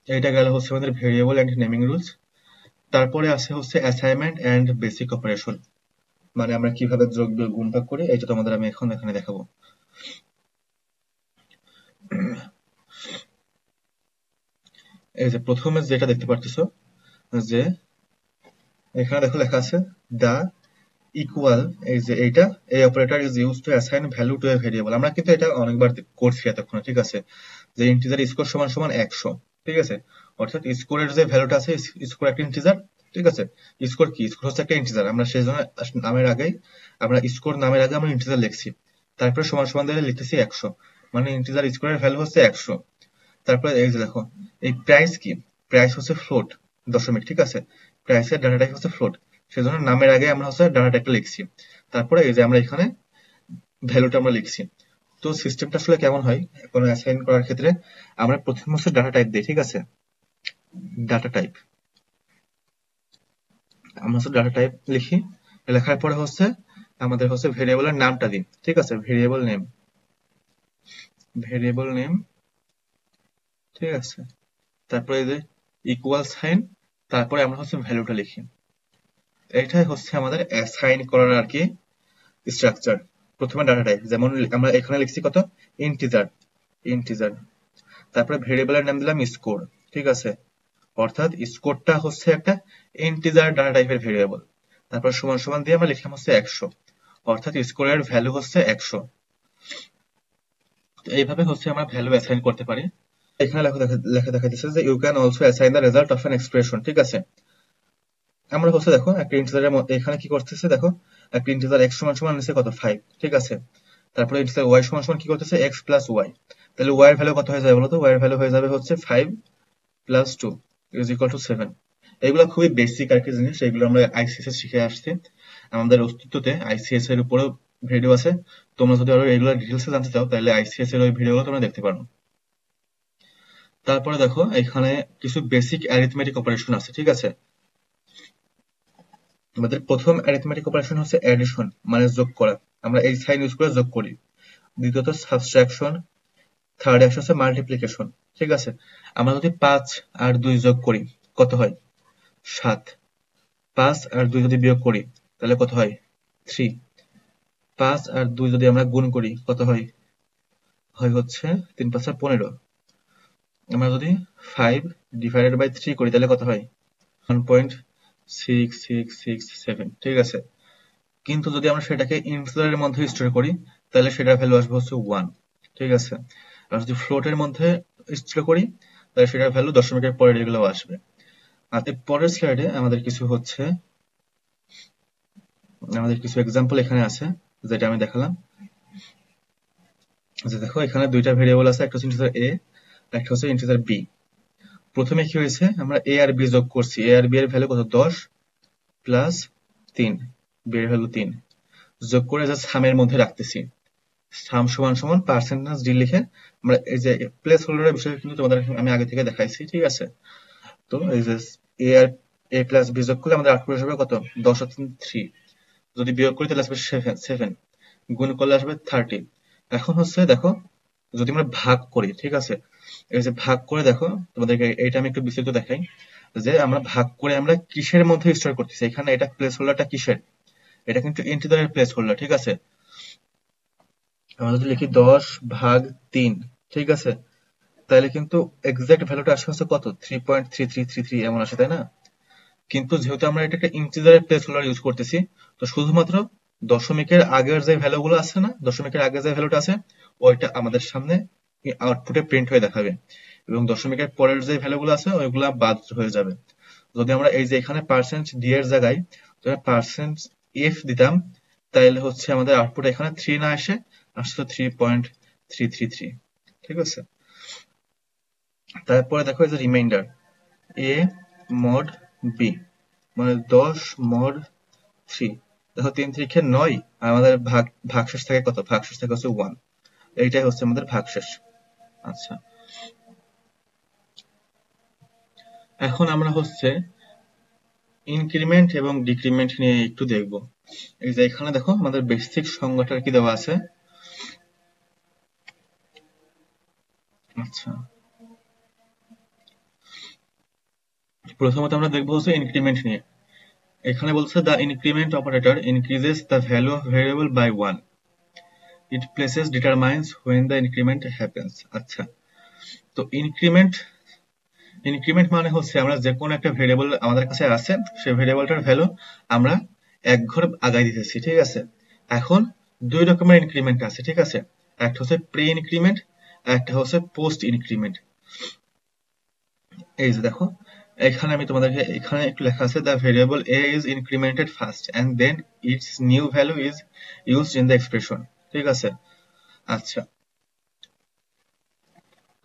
এটা গেল হচ্ছে আমাদের ভেরিয়েবল এন্ড নেমিং রুলস। তারপরে আছে হচ্ছে অ্যাসাইনমেন্ট এন্ড বেসিক অপারেশন, মানে আমরা কিভাবে যোগ বিয়োগ গুণ ভাগ করি, এটা তোমাদের আমি এখন এখানে দেখাবো। এই যে প্রথমে যেটা দেখতে পারতেছো, যে এখানে দেখো লেখা আছে দা ইকুয়াল, এই যে এইটা, এই operator is use to assign value to a variable. আমরা কিন্তু এটা অনেকবার করছি এতক্ষণ, ঠিক আছে। যে ইন্টিজার স্কোর সমান সমান 100, ঠিক আছে। অর্থাৎ স্কোরের যে ভ্যালুটা আছে, স্কোর একটা ইন্টিজার, ঠিক আছে। স্কোর কি? স্কোর হচ্ছে একটা ইন্টিজার। আমরা সেই জন্য নামের আগেই, আমরা স্কোর নামের আগে আমরা ইন্টিজার লিখছি, তারপরে সমান সমান দিয়ে লিখতেছি 100, মানে ইন্টিজার স্কোরের ভ্যালু হচ্ছে 100। তারপরে এই যে দেখো, এই প্রাইস কি? প্রাইস হচ্ছে ফ্লোট, দশমিক, ঠিক আছে। প্রাইসের ডাটা টাইপ হচ্ছে ফ্লোট, সেজন্য নামের আগে আমরা হচ্ছে ডাটা টাইপটা লিখছি, তারপরে এই যে আমরা এখানে ভ্যালুটা আমরা লিখছি। তো সিস্টেমটা আসলে কেমন হয় কোনো অ্যাসাইন করার ক্ষেত্রে, আমরা প্রথম হচ্ছে ডাটা টাইপ দিই, ঠিক আছে। ডাটা টাইপ, আমরা হচ্ছে ডাটা টাইপ লিখি, লেখার পরে হচ্ছে আমাদের হচ্ছে ভেরিয়েবলের নামটা দিই, ঠিক আছে। ভেরিয়েবল নেম, ঠিক আছে। তারপরে এই যে ইকুয়াল সাইন, তারপরে আমরা হচ্ছে ভ্যালুটা লিখি। এটাই হচ্ছে আমাদের অ্যাসাইন করার আর কি স্ট্রাকচার। প্রথমে ডাটা টাইপ, যেমন আমরা এখানে লিখছি কত, ইন্টিজার। তারপরে ভেরিয়েবলের নাম দিলাম স্কোর, ঠিক আছে। অর্থাৎ স্কোরটা হচ্ছে একটা ইন্টিজার ডাটা টাইপের ভেরিয়েবল। তারপর সমান সমান দিয়ে আমরা লিখলাম হচ্ছে 100, অর্থাৎ স্কোরের ভ্যালু হচ্ছে 100। তো এইভাবে হচ্ছে আমরা ভ্যালু অ্যাসাইন করতে পারি। এখানে লেখা দেখাইতেছে যে you can also assign the result of an expression, ঠিক আছে। আমরা হচ্ছে দেখো একটা ইন্টিজারের মধ্যে এখানে কি করতেছে, দেখো একটা ইন্টিজার x সমান সমান নিচে কত 5, ঠিক আছে। তারপরে ইন্টিজার y সমান সমান কি করতেছে x প্লাস y, তাহলে y এর ভ্যালু কত হয়ে যাবে বলতো? y এর ভ্যালু হয়ে যাবে হচ্ছে 5 প্লাস 2 ইজ ইকুয়াল টু 7। এগুলো খুবই বেসিক আর কি জিনিস, এগুলো আমরা আইসিএস শিখে আসছি। আমাদের অস্তিত্বতে আইসিএস এর উপরেও ভিডিও আছে, তোমরা যদি আরো এগুলো ডিটেলসে জানতে চাও তাহলে আইসিএস এর ওই ভিডিওগুলো তোমরা দেখতে পারো। তারপরে দেখো এখানে কিছু বেসিক অ্যারিথমেটিক অপারেশন আছে, ঠিক আছে। আমাদের প্রথম অ্যারিথমেটিক অপারেশন হচ্ছে অ্যাডিশন, মানে যোগ করা, আমরা এই সাইন ইউজ করে যোগ করি। দ্বিতীয়ত সাবট্রাকশন, থার্ড হচ্ছে মাল্টিপ্লিকেশন, ঠিক আছে। আমরা যদি 5 আর 2 যোগ করি কত হয়? 7। 5 আর 2 যদি বিয়োগ করি তাহলে কত হয়? 3। 5 আর 2 যদি আমরা গুণ করি কত হয়? হয় হচ্ছে 3 5 15। আমরা যদি 5 ডিভাইডেড বাই 3 করি তাহলে কত হয়? 1.6667, ঠিক আছে। কিন্তু যদি আমরা সেটাকে ইন্টিজারের মধ্যে স্টোর করি তাহলে সেটার ভ্যালু আসবে হচ্ছে 1, ঠিক আছে। আর যদি ফ্লোটের মধ্যে স্টোর করি তাহলে সেটার ভ্যালু দশমিকের পরে এগুলো আসবে। আর পরের স্লাইডে আমাদের কিছু এক্সাম্পল এখানে আছে যেটা আমি দেখালাম। যে দেখো এখানে দুইটা ভেরিয়েবল আছে, একটা হচ্ছে ইন্টিজার a, একটা হচ্ছে ইন্টিজার b। প্রথমে কি হয়েছে, আমরা এ আর বি যোগ করছি। এ আর বি এর ভ্যালু কত, 10 প্লাস 3, বি এর ভ্যালু 3, যোগ করে জাস্ট সামের মধ্যে রাখতেছি। সাম সমান সমান পার্সেন্টেজ ডি লিখে আমরা এই যে প্লেস হোল্ডারের বিষয় কিন্তু তোমাদের আমি আগে থেকে দেখাইছি, ঠিক আছে। তো এই যে এ আর এ প্লাস বি যোগ করলে আমাদের আউটপুট আসবে কত, 10 আর 3, যদি বিয়োগ করি তাহলে আসবে 7, গুণ করলে আসবে 30। এখন হচ্ছে দেখো, যদি আমরা ভাগ করি, ঠিক আছে, এই যে ভাগ করে দেখো, তোমাদেরকে এইটা আমি একটু বিস্তারিত দেখাই, যে আমরা ভাগ করে আমরা কিসের মধ্যে স্টোর করতেছি। এখানে এটা প্লেস হোল্ডারটা কিসের, এটা কিন্তু ইন্টিজারের প্লেস হোল্ডার, ঠিক আছে। আমরা যদি লিখি 10/3, ঠিক আছে, তাহলে কিন্তু এক্সাক্ট ভ্যালুটা আসে হচ্ছে কত, 3.3333 এমন আসে, তাই না? কিন্তু যেহেতু আমরা এটা একটা ইন্টিজারের প্লেস হোল্ডার ইউজ করতেছি, তো শুধুমাত্র দশমিকের আগের যে ভ্যালুগুলো আছে না, দশমিকের আগে যে ভ্যালুটা আছে ওইটা আমাদের সামনে আউটপুটে প্রিন্ট হয়ে দেখাবে, এবং দশমিকের পরের যে ভ্যালুগুলো আছে ওইগুলা বাদ হয়ে যাবে। যদি আমরা এই যে এখানে পার্সেন্ট ডি এর জায়গায় পার্সেন্ট এফ দিতাম, তাহলে হচ্ছে আমাদের আউটপুট এখানে 3 না এসে আসছে 3.333, ঠিক আছে। তারপরে দেখো এই যে রিমাইন্ডার এ মড বি, মানে 10 মড 3, দেখো 3 3 9, আর আমাদের ভাগশেষ থাকে কত, ভাগশেষ থাকে হচ্ছে 1, এইটাই হচ্ছে আমাদের ভাগশেষ। আচ্ছা, এখন আমরা হচ্ছে ইনক্রিমেন্ট এবং ডিক্রিমেন্ট নিয়ে একটু দেখব। এই যে এখানে দেখো আমাদের বেসিক সংজ্ঞাটা কি দেওয়া আছে। আচ্ছা, প্রথমত আমরা দেখবো হচ্ছে ইনক্রিমেন্ট নিয়ে। এখানে বলছে the increment operator increases the value of variable by 1, it places determines when the increment happens. আচ্ছা, তো ইনক্রিমেন্ট মানে হচ্ছে আমরা যে কোনো একটা ভেরিয়েবল আমাদের কাছে আছে, সেই ভেরিয়েবলটার ভ্যালু আমরা এক ঘর আগায় দিতেছি, ঠিক আছে। এখন দুই রকমের ইনক্রিমেন্ট আছে, ঠিক আছে, একটা হচ্ছে প্রি ইনক্রিমেন্ট, একটা হচ্ছে পোস্ট ইনক্রিমেন্ট। এই যে দেখো, এখানে আমি তোমাদেরকে এখানে একটু লেখা আছে the variable a is incremented first and then its new value is used in the expression, ঠিক আছে। আচ্ছা,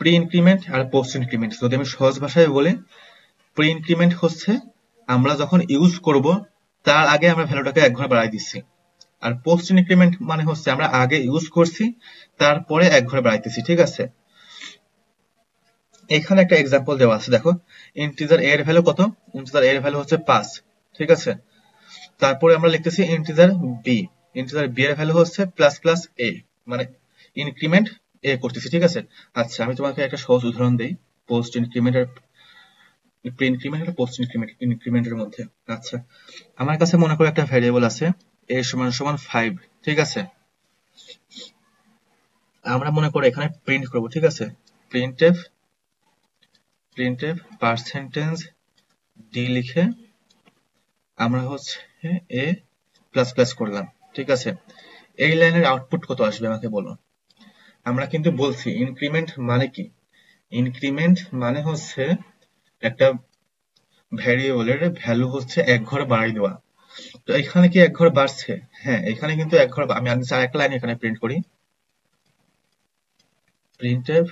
প্রি ইনক্রিমেন্ট আর পোস্ট ইনক্রিমেন্ট যদি আমি সহজ ভাষায় বলি, প্রি ইনক্রিমেন্ট হচ্ছে আমরা যখন ইউজ করব তার আগে আমরা ভ্যালুটাকে এক ঘর বাড়াই দিচ্ছি, আর পোস্ট ইনক্রিমেন্ট মানে হচ্ছে আমরা আগে ইউজ করছি তারপরে এক ঘরে বাড়াইতেছি, ঠিক আছে। এখানে একটা এক্সাম্পল দেওয়া আছে, দেখো ইন্টিজার এর ভ্যালু কত, ইন্টিজার এর ভ্যালু হচ্ছে 5, ঠিক আছে। তারপরে আমরা লিখতেছি ইন্টিজার বি, ইন্টিজার বি এর ভ্যালু হচ্ছে প্লাস প্লাস এ, মানে ইনক্রিমেন্ট এ করতেছি, ঠিক আছে। আচ্ছা, আমি তোমাকে একটা সহজ উদাহরণ দেই পোস্ট ইনক্রিমেন্ট আর প্রি ইনক্রিমেন্ট আর পোস্ট ইনক্রিমেন্টের মধ্যে। আচ্ছা, আমার কাছে মনে করো একটা ভ্যারিয়েবল আছে a সমান সমান 5, ঠিক আছে। আমরা মনে করো এখানে প্রিন্ট করব, ঠিক আছে, প্রিন্টএফ পার্সেন্টেজ ডি লিখে আমরা হচ্ছে এ প্লাস প্লাস করলাম, ঠিক আছে। এই লাইনের আউটপুট কত আসবে আমাকে বলো। আমরা কিন্তু বলছি ইনক্রিমেন্ট মানে কি, ইনক্রিমেন্ট মানে হচ্ছে একটা ভ্যারিয়েবলের ভ্যালু হচ্ছে এক ঘর বাড়াই দেওয়া। তো এখানে কি এক ঘর বাড়ছে, হ্যাঁ এখানে কিন্তু এক ঘর, আমি আরেকটা লাইন এখানে প্রিন্ট করি, প্রিন্টএফ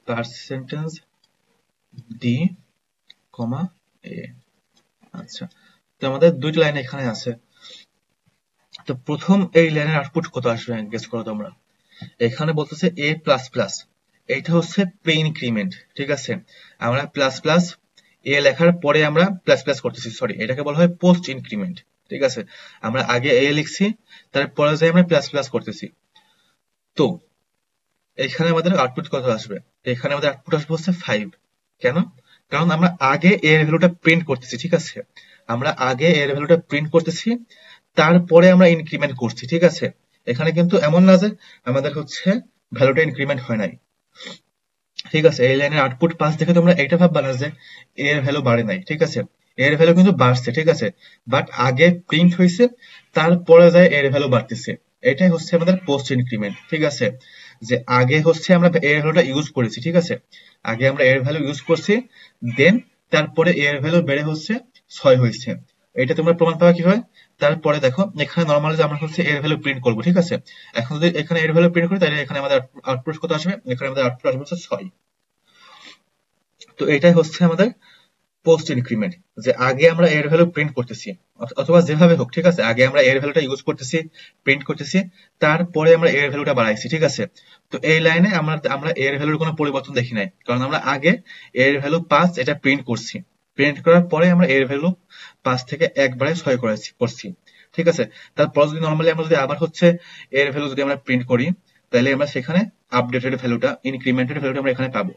পার্সেন্টেজ ডি কমা এ। আচ্ছা, তো আমাদের দুইটা লাইন এখানে আছে। তো প্রথম এই লাইনের আউটপুট কত আসবে গেস করো তোমরা। এখানে বলতেছে এ প্লাস প্লাস, এইটা হচ্ছে প্রি ইনক্রিমেন্ট, ঠিক আছে। আমরা প্লাস প্লাস এ লেখার পরে আমরা প্লাস প্লাস করতেছি, সরি এটাকে বলা হয় পোস্ট ইনক্রিমেন্ট, ঠিক আছে। আমরা আগে এ লিখছি, তারপরে যে আমরা প্লাস প্লাস করতেছি। তো এখানে আমাদের আউটপুট কত আসবে, এখানে আমাদের আউটপুট আসবে হচ্ছে 5। কেন, কারণ আমরা আগে এর ভ্যালুটা প্রিন্ট করতেছি, ঠিক আছে। আমরা আগে এর ভ্যালুটা প্রিন্ট করতেছি, তারপরে আমরা ইনক্রিমেন্ট করছি, ঠিক আছে। এখানে কিন্তু এমন না যে আমাদের হচ্ছে ভ্যালুটা ইনক্রিমেন্ট হয় নাই, ঠিক আছে। এই লাইনের আউটপুট পাস দেখে তোমরা এটা ভাববা না যে এর ভ্যালু বাড়ে নাই, ঠিক আছে। এর ভ্যালু কিন্তু বাড়ছে, ঠিক আছে, বাট আগে প্রিন্ট হয়েছে তারপরে যায় এর ভ্যালু বাড়তেছে। এটাই হচ্ছে আমাদের পোস্ট ইনক্রিমেন্ট, ঠিক আছে। যে আগে হচ্ছে আমরা এর ভ্যালুটা ইউজ করেছি, ঠিক আছে, আগে আমরা এর ভ্যালু ইউজ করছি, দেন তারপরে এর ভ্যালু বেড়ে হচ্ছে 6 হয়েছে। এটা তোমরা প্রমাণ পাওয়া কিভাবে, তারপরে দেখো এখানে নরমালি যে আমরা হচ্ছে এর ভ্যালু প্রিন্ট করবো, ঠিক আছে। এখন যদি এখানে এর ভ্যালু প্রিন্ট করি তাহলে এখানে আমাদের আউটপুট কত আসবে, এখানে আমাদের আউটপুট আসবে হচ্ছে 6। তো এটাই হচ্ছে আমাদের পোস্ট ইনক্রিমেন্ট, যে আগে আমরা এর ভ্যালু প্রিন্ট করতেছি অথবা যেভাবে হোক, ঠিক আছে, আগে আমরা এর ভ্যালুটা ইউজ করতেছি, প্রিন্ট করতেছি, তারপরে আমরা এর ভ্যালুটা বাড়াইছি, ঠিক আছে। তো এই লাইনে আমরা আমরা এর ভ্যালুর কোনো পরিবর্তন দেখি নাই, কারণ আমরা আগে এর ভ্যালু 5 এটা প্রিন্ট করছি, প্রিন্ট করার পরে আমরা এর ভ্যালু 5 থেকে একবারে 6 করছি, ঠিক আছে। তারপর যদি নর্মালি আমরা যদি আবার হচ্ছে এর ভ্যালু যদি আমরা প্রিন্ট করি, তাহলে আমরা সেখানে আপডেটেড ভ্যালুটা, ইনক্রিমেন্টেড ভ্যালুটা আমরা এখানে পাবো।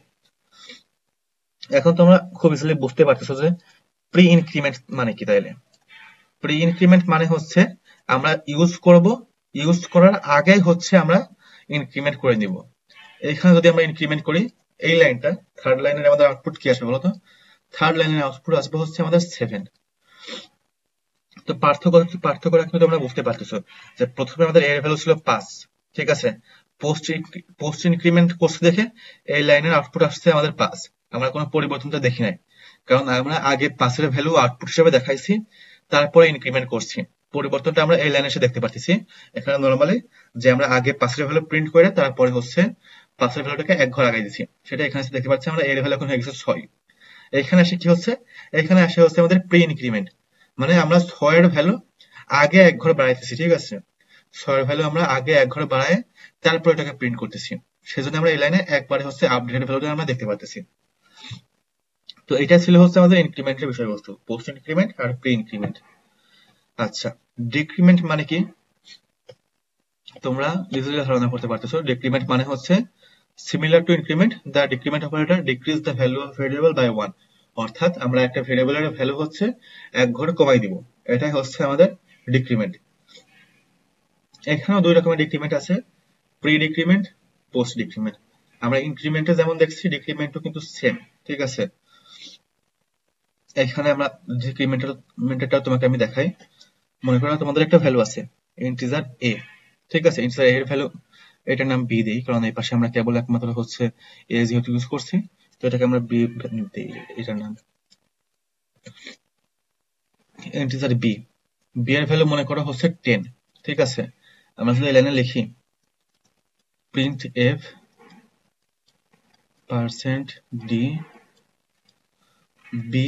এখন তোমরা খুব ইজিলি বুঝতে পারতেছো যে প্রি ইনক্রিমেন্ট মানে কি। তাইলে প্রি ইনক্রিমেন্ট মানে হচ্ছে আমরা ইউজ করার আগে হচ্ছে আমরা ইনক্রিমেন্ট করে নিব। এখানে যদি আমরা ইনক্রিমেন্ট করি, এই লাইনটা থার্ড লাইনের আমাদের আউটপুট কি আসবে বলতো? থার্ড লাইনের আউটপুট আসবে হচ্ছে আমাদের 7। তো পার্থক্যটা কিন্তু তোমরা বুঝতে পারতেছো যে প্রথমে আমাদের এর ভ্যালু ছিল 5, ঠিক আছে। পোস্ট ইনক্রিমেন্ট করছে দেখে এই লাইনের আউটপুট আসছে আমাদের 5, আমরা কোনো পরিবর্তনটা দেখি নাই, কারণ আমরা আগে 5 এর ভ্যালু আউটপুট হিসেবে দেখাইছি, তারপরে ইনক্রিমেন্ট করছি। পরিবর্তনটা আমরা এই লাইনে এসে দেখতে পাচ্ছি। এখানে নরমালি যে আমরা আগে 5 এর ভ্যালু প্রিন্ট করে তারপরে হচ্ছে 5 এর ভ্যালুটাকে এক ঘর আগাই দিচ্ছি, সেটা এখানে এসে দেখতে পাচ্ছি আমরা এর ভ্যালু এখন হয়ে গেছে 6। এখানে এসে কি হচ্ছে? এখানে আসে হচ্ছে আমাদের প্রি ইনক্রিমেন্ট, মানে আমরা 6 এর ভ্যালু আগে এক ঘর বাড়াইতেছি, ঠিক আছে। 6 এর ভ্যালু আমরা আগে এক ঘর বাড়ায় তারপর এটাকে প্রিন্ট করতেছি, সেজন্য আমরা এই লাইনে একবারে হচ্ছে আপডেটেড ভ্যালুটা আমরা দেখতে পাচ্ছি। তো এটা ছিল হচ্ছে আমাদের ইনক্রিমেন্টের বিষয়বস্তু, পোস্ট ইনক্রিমেন্ট আর প্রি ইনক্রিমেন্ট। আচ্ছা, ডিক্রিমেন্ট মানে কি তোমরা ইজিলি ধারণা করতে পারতেছো। ডিক্রিমেন্ট মানে হচ্ছে similar to increment, the decrement operator decrease the value of variable by 1। অর্থাৎ আমরা একটা ভেরিয়েবলের ভ্যালু হচ্ছে এক ঘর কমাই দিব, এটাই হচ্ছে আমাদের ডিক্রিমেন্ট। এখানেও দুই রকমের ডিক্রিমেন্ট আছে, প্রি ডিক্রিমেন্ট, পোস্ট ডিক্রিমেন্ট। আমরা ইনক্রিমেন্টে যেমন দেখছি, ডিক্রিমেন্টও কিন্তু সেম, ঠিক আছে। এখানে আমরা ডিক্রিমেন্টটা তোমাকে আমি দেখাই। মনে করো তোমাদের একটা ভ্যালু আছে ইন্টিজার এ, ঠিক আছে। ইন্টিজার এর ভ্যালু, এটার নাম বি দেই, কারণ এই পাশে আমরা কেবল একমাত্র হচ্ছে এ যেহেতু ইউজ করছি, তো এটাকে আমরা বি দেই, এটার নাম ইন্টিজার বি। বি এর ভ্যালু মনে করো হচ্ছে 10, ঠিক আছে। আমরা যদি এই লাইনে লিখি print f percent d b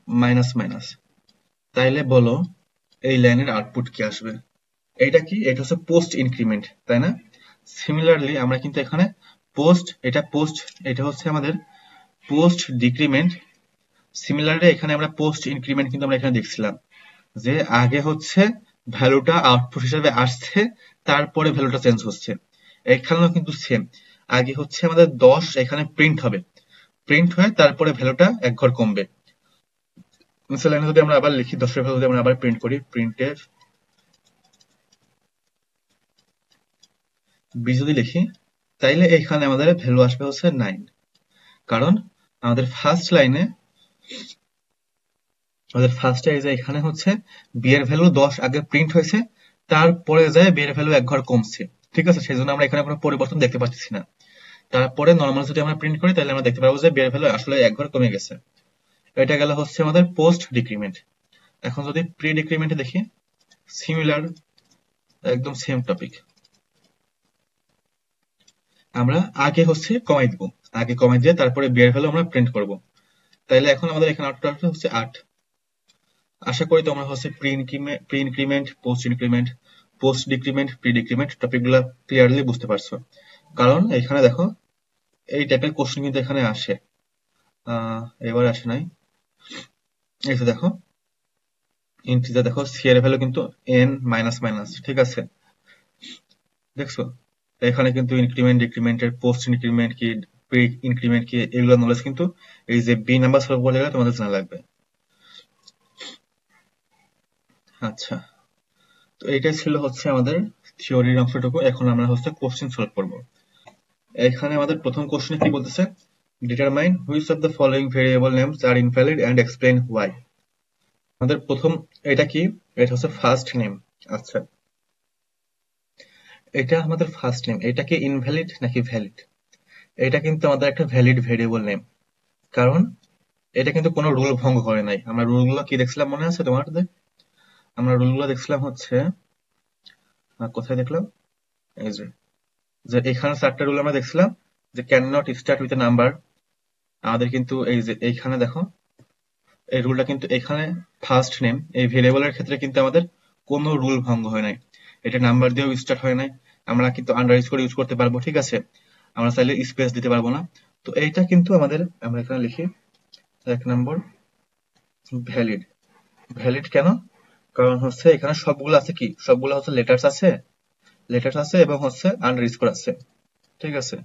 minus minus, তাইলে বলো এই লাইনের আউটপুট কি আসবে? এটা কি? এটা হচ্ছে পোস্ট ইনক্রিমেন্ট, তাই না? সিমিলারলি আমরা কিন্তু এখানে এটা হচ্ছে আমাদের পোস্ট ডিক্রিমেন্ট। সিমিলারলি এখানে আমরা পোস্ট ইনক্রিমেন্ট কিন্তু আমরা এখানে দেখছিলাম যে আগে হচ্ছে ভ্যালুটা আউটপুট হিসেবে আসছে, তারপরে ভ্যালুটা চেঞ্জ হচ্ছে। এখানেও কিন্তু সেম, আগে হচ্ছে আমাদের 10 এখানে প্রিন্ট হবে, প্রিন্ট হয়ে তারপরে ভ্যালুটা এক ঘর কমবে। লাইনে যদি আমরা আবার লিখি 10 এর ভ্যালু যদি আমরা আবার প্রিন্ট করি, প্রিন্টএফ বি যদি লিখি, তাইলে এখানে আমাদের ভ্যালু আসবে হচ্ছে 9, কারণ আমাদের ফার্স্টে এই যে এখানে হচ্ছে বি এর ভ্যালু 10 আগে প্রিন্ট হয়েছে, তারপরে যায় বি এর ভ্যালু এক ঘর কমছে, ঠিক আছে। সেই জন্য আমরা এখানে কোনো পরিবর্তন দেখতে পাচ্ছি না। তারপরে নর্মাল যদি আমরা প্রিন্ট করি তাহলে আমরা দেখতে পাবো যে বি এর ভ্যালু আসলে এক ঘর কমে গেছে। এটা গেল হচ্ছে আমাদের পোস্ট ডিক্রিমেন্ট। এখন যদি প্রি ডিক্রিমেন্টে দেখি, সিমিলার, একদম সেম টপিক। আমরা আগে হচ্ছে কমাই দিব, আগে কমাই দিয়ে তারপরে বি এর ভ্যালু আমরা প্রিন্ট করব। তাইলে এখন আমাদের এখানে আউটপুট হচ্ছে 8। আশা করি তোমরা হচ্ছে pre increment, post decrement, pre decrement টপিকগুলো ক্লিয়ারলি বুঝতে পারছো। কারণ এখানে দেখো এই টাইপের কোশ্চেন কিন্তু এখানে আসে, এবার আসে নাই। এই যে দেখো ইন্টিজার, দেখো সি এর ভ্যালু কিন্তু n মাইনাস মাইনাস, ঠিক আছে। দেখছো এখানে কিন্তু ইনক্রিমেন্ট, ডিক্রিমেন্টের পোস্ট ইনক্রিমেন্ট কি, প্রি ইনক্রিমেন্ট কি, এগুলো নলেজ কিন্তু এই যে বি নাম্বার সলভ করতে গেলে তোমাদের জানা লাগবে। আচ্ছা, তো এইটাই ছিল হচ্ছে আমাদের থিওরির অংশটুকু। এখন আমরা হচ্ছে কোশ্চেন সলভ করব। এখানে আমাদের প্রথম কোশ্চেনে কি বলতেছে, determine which of the following variable names are invalid and explain why. আমাদের প্রথম এটা কি, এটা হচ্ছে ফার্স্ট নেম। আচ্ছা, এটা আমাদের ফার্স্ট নেম, এটা কি ইনভ্যালিড নাকি ভ্যালিড? এটা কিন্তু আমাদের একটা ভ্যালিড ভেরিয়েবল নেম, কারণ এটা কিন্তু কোনো রুল ভঙ্গ করে নাই। আমরা রুলগুলো কি দেখছিলাম মনে আছে তোমার? আমরা রুলগুলো দেখছিলাম হচ্ছে কোথায় দেখলাম, এই যে এখানে 4টা রুল আমরা দেখছিলাম, যে can not start with a number, আমাদের কিন্তু এই যে এইখানে দেখো, এই রুলটা কিন্তু এখানে ফার্স্ট নেম এই ভেরিয়েবলের ক্ষেত্রে কিন্তু আমাদের কোনো রুল ভঙ্গ হয় নাই। এটা নাম্বার দিয়েও স্টার্ট হয় নাই, আমরা কিন্তু আন্ডারস্কোর ইউজ করতে পারবো, ঠিক আছে। আমরা চাইলে স্পেস দিতে পারবো না। তো এইটা কিন্তু আমাদের, আমরা এখানে লিখি 1 নম্বর ভ্যালিড। ভ্যালিড কেন? কারণ হচ্ছে এখানে সবগুলো আছে, কি সবগুলো হচ্ছে লেটার্স আছে এবং হচ্ছে আন্ডারস্কোর আছে, ঠিক আছে,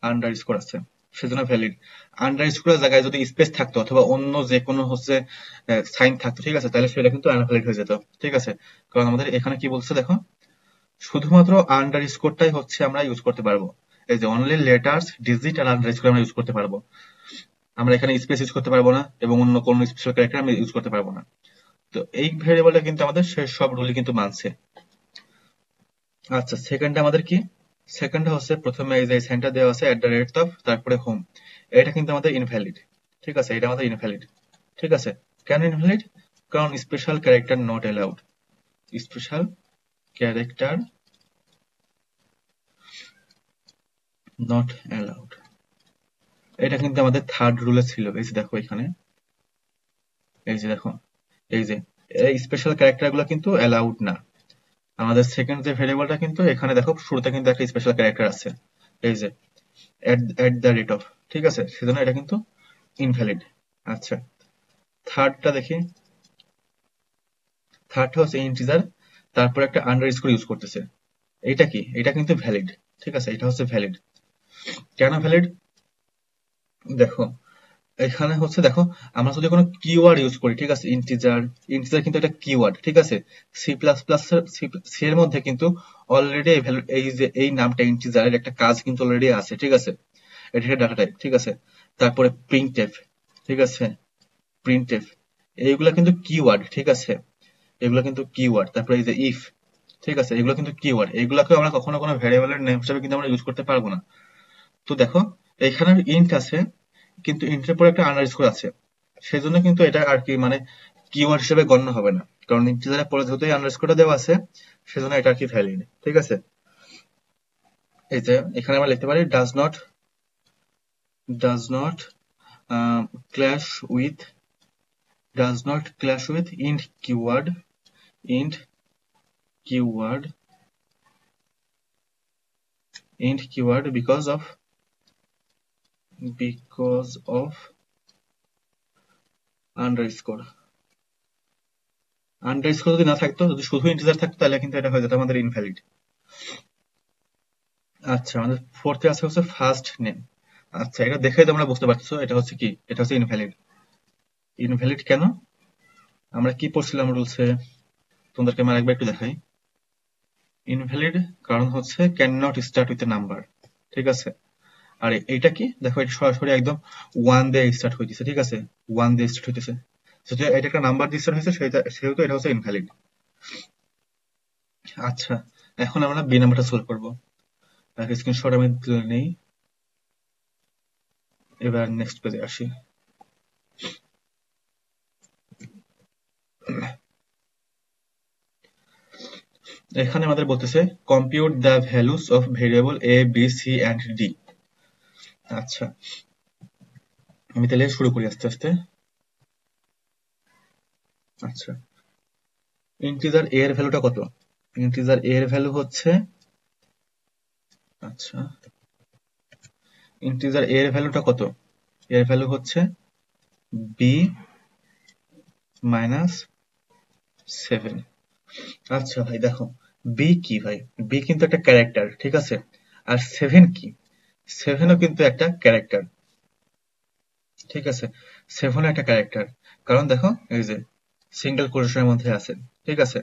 আন্ডারস্কোর আছে, সেজন্য ভ্যালিড। আন্ডারস্কোরের জায়গায় যদি স্পেস থাকতো অথবা অন্য যে কোনো হচ্ছে সাইন থাকতো, ঠিক আছে, তাহলে সেটা কিন্তু আনভ্যালিড হয়ে যেত, ঠিক আছে। কারণ আমাদের এখানে কি বলছে দেখো, শুধুমাত্র আন্ডারস্কোরটাই হচ্ছে আমরা ইউজ করতে পারবো। এই যে অনলি লেটার্স, ডিজিট আর আন্ডারস্কোর আমরা ইউজ করতে পারবো। আমরা এখানে স্পেস ইউজ করতে পারবো না এবং অন্য কোনো স্পেশাল ক্যারেক্টার আমরা ইউজ করতে পারবো না। তো এই ভেরিয়েবলটা কিন্তু আমাদের সব রুলই কিন্তু মানছে। আচ্ছা, সেকেন্ডে আমাদের কি, সেকেন্ডে হচ্ছে প্রথমে এই যে সেন্টার দেওয়া আছে @ অফ তারপরে হোম, এটা কিন্তু আমাদের ইনভ্যালিড, ঠিক আছে, এটা আমাদের ইনভ্যালিড, ঠিক আছে। কেন ইনভ্যালিড? কারণ special character not allowed, special character not allowed, এটা কিন্তু আমাদের থার্ড রুলে ছিল। এই যে দেখো এখানে, এই যে দেখো, এই যে এই স্পেশাল ক্যারেক্টার গুলো কিন্তু অ্যালাউড না। আমাদের সেকেন্ড যে ভেরিয়েবলটা কিন্তু এখানে দেখো শুরুতে কিন্তু একটা স্পেশাল ক্যারেক্টার আছে, এই যে @, ঠিক আছে, সেজন্য এটা কিন্তু ইনভ্যালিড। আচ্ছা, থার্ডটা দেখি, থার্ডটা হচ্ছে ইন্টিজার, তারপর একটা আন্ডারস্কোর ইউজ করতেছে, এটা কি, এটা কিন্তু ভ্যালিড, ঠিক আছে, এটা হচ্ছে ভ্যালিড। কেন ভ্যালিড? দেখো এখানে হচ্ছে দেখো, আমরা যদি কোনো কিওয়ার্ড ইউজ করি, ঠিক আছে, ইন্টিজার, ইন্টিজার কিন্তু একটা কিওয়ার্ড, ঠিক আছে। C++ সি এর মধ্যে কিন্তু অলরেডি এই যে এই নামটা ইন্টিজারের একটা কাজ কিন্তু অলরেডি আছে, ঠিক আছে, এটা একটা ডাটা টাইপ, ঠিক আছে। তারপরে প্রিন্টএফ, ঠিক আছে, প্রিন্টএফ, এইগুলা কিন্তু কিওয়ার্ড, ঠিক আছে, এগুলো কিন্তু কিওয়ার্ড। তারপরে এই যে ইফ, ঠিক আছে, এগুলো কিন্তু কিওয়ার্ড, এগুলাকে আমরা কখনো কোনো ভ্যারিয়েবলের নেম হিসেবে কিন্তু আমরা ইউজ করতে পারবো না। তো দেখো এখানে ইন্ট আছে, কিন্তু ইন্টের পরে একটা আন্ডারস্কোর আছে, সেজন্য কিন্তু এটা আর কি মানে কিওয়ার্ড হিসেবে গণ্য হবে না, কারণ ইন্টিজারের পরে যেহেতু আন্ডারস্কোরটা দেওয়া আছে, সেজন্য এটা আর কি ভ্যালিড, ঠিক আছে। এই যে এখানে আমরা লিখতে পারি does not clash with, int int keyword because of underscore. Underscore যদি না থাকতো, যদি শুধু ইন্টিজার থাকতো, তাহলে কিন্তু এটা হয়ে যেত আমাদের ইনভ্যালিড। আচ্ছা, আমাদের ফোর্থে আছে হচ্ছে ফার্স্ট নেম। আচ্ছা, এটা দেখে তোমরা বুঝতে পারছো এটা হচ্ছে কি, এটা হচ্ছে ইনভ্যালিড। ইনভ্যালিড কেন? আমরা কি পড়ছিলাম রুলসে, তোমাদেরকে আমি আরেকবার একটু দেখাই। ইনভ্যালিড কারণ হচ্ছে can not start with a number, ঠিক আছে। আর এইটা কি দেখো, এটা সরাসরি একদম 1 দিয়ে স্টার্ট হইতেছে, ঠিক আছে, 1 দিয়ে স্টার্ট হইতেছে, সেটা এটা একটা নাম্বার দিয়ে স্টার্ট হয়েছে, সেহেতু এটা হচ্ছে ইনভ্যালিড। আচ্ছা, এখন আমরা বি নাম্বারটা সলভ করবো। স্ক্রিনশট আমি তুলে নেই, এবার নেক্সট পেজে আসি। এখানে আমাদের বলতেছে compute the values of variable a b c and d. আচ্ছা, আমি তাহলে শুরু করি আস্তে আস্তে। আচ্ছা, ইন্টিজার এ এর ভ্যালুটা কত? ইন্টিজার এ এর ভ্যালু হচ্ছে, আচ্ছা, ইন্টিজার এ এর ভ্যালুটা কত? এর ভ্যালু হচ্ছে বি -7। আচ্ছা ভাই দেখো, বি কি ভাই, বি কিন্তু একটা ক্যারেক্টার, ঠিক আছে। আর 7 কি, 7ও কিন্তু একটা ক্যারেক্টার, ঠিক আছে, 7ও একটা ক্যারেক্টার। কারণ দেখো এই যে সিঙ্গেল কোটেশনের মধ্যে আছে, ঠিক আছে।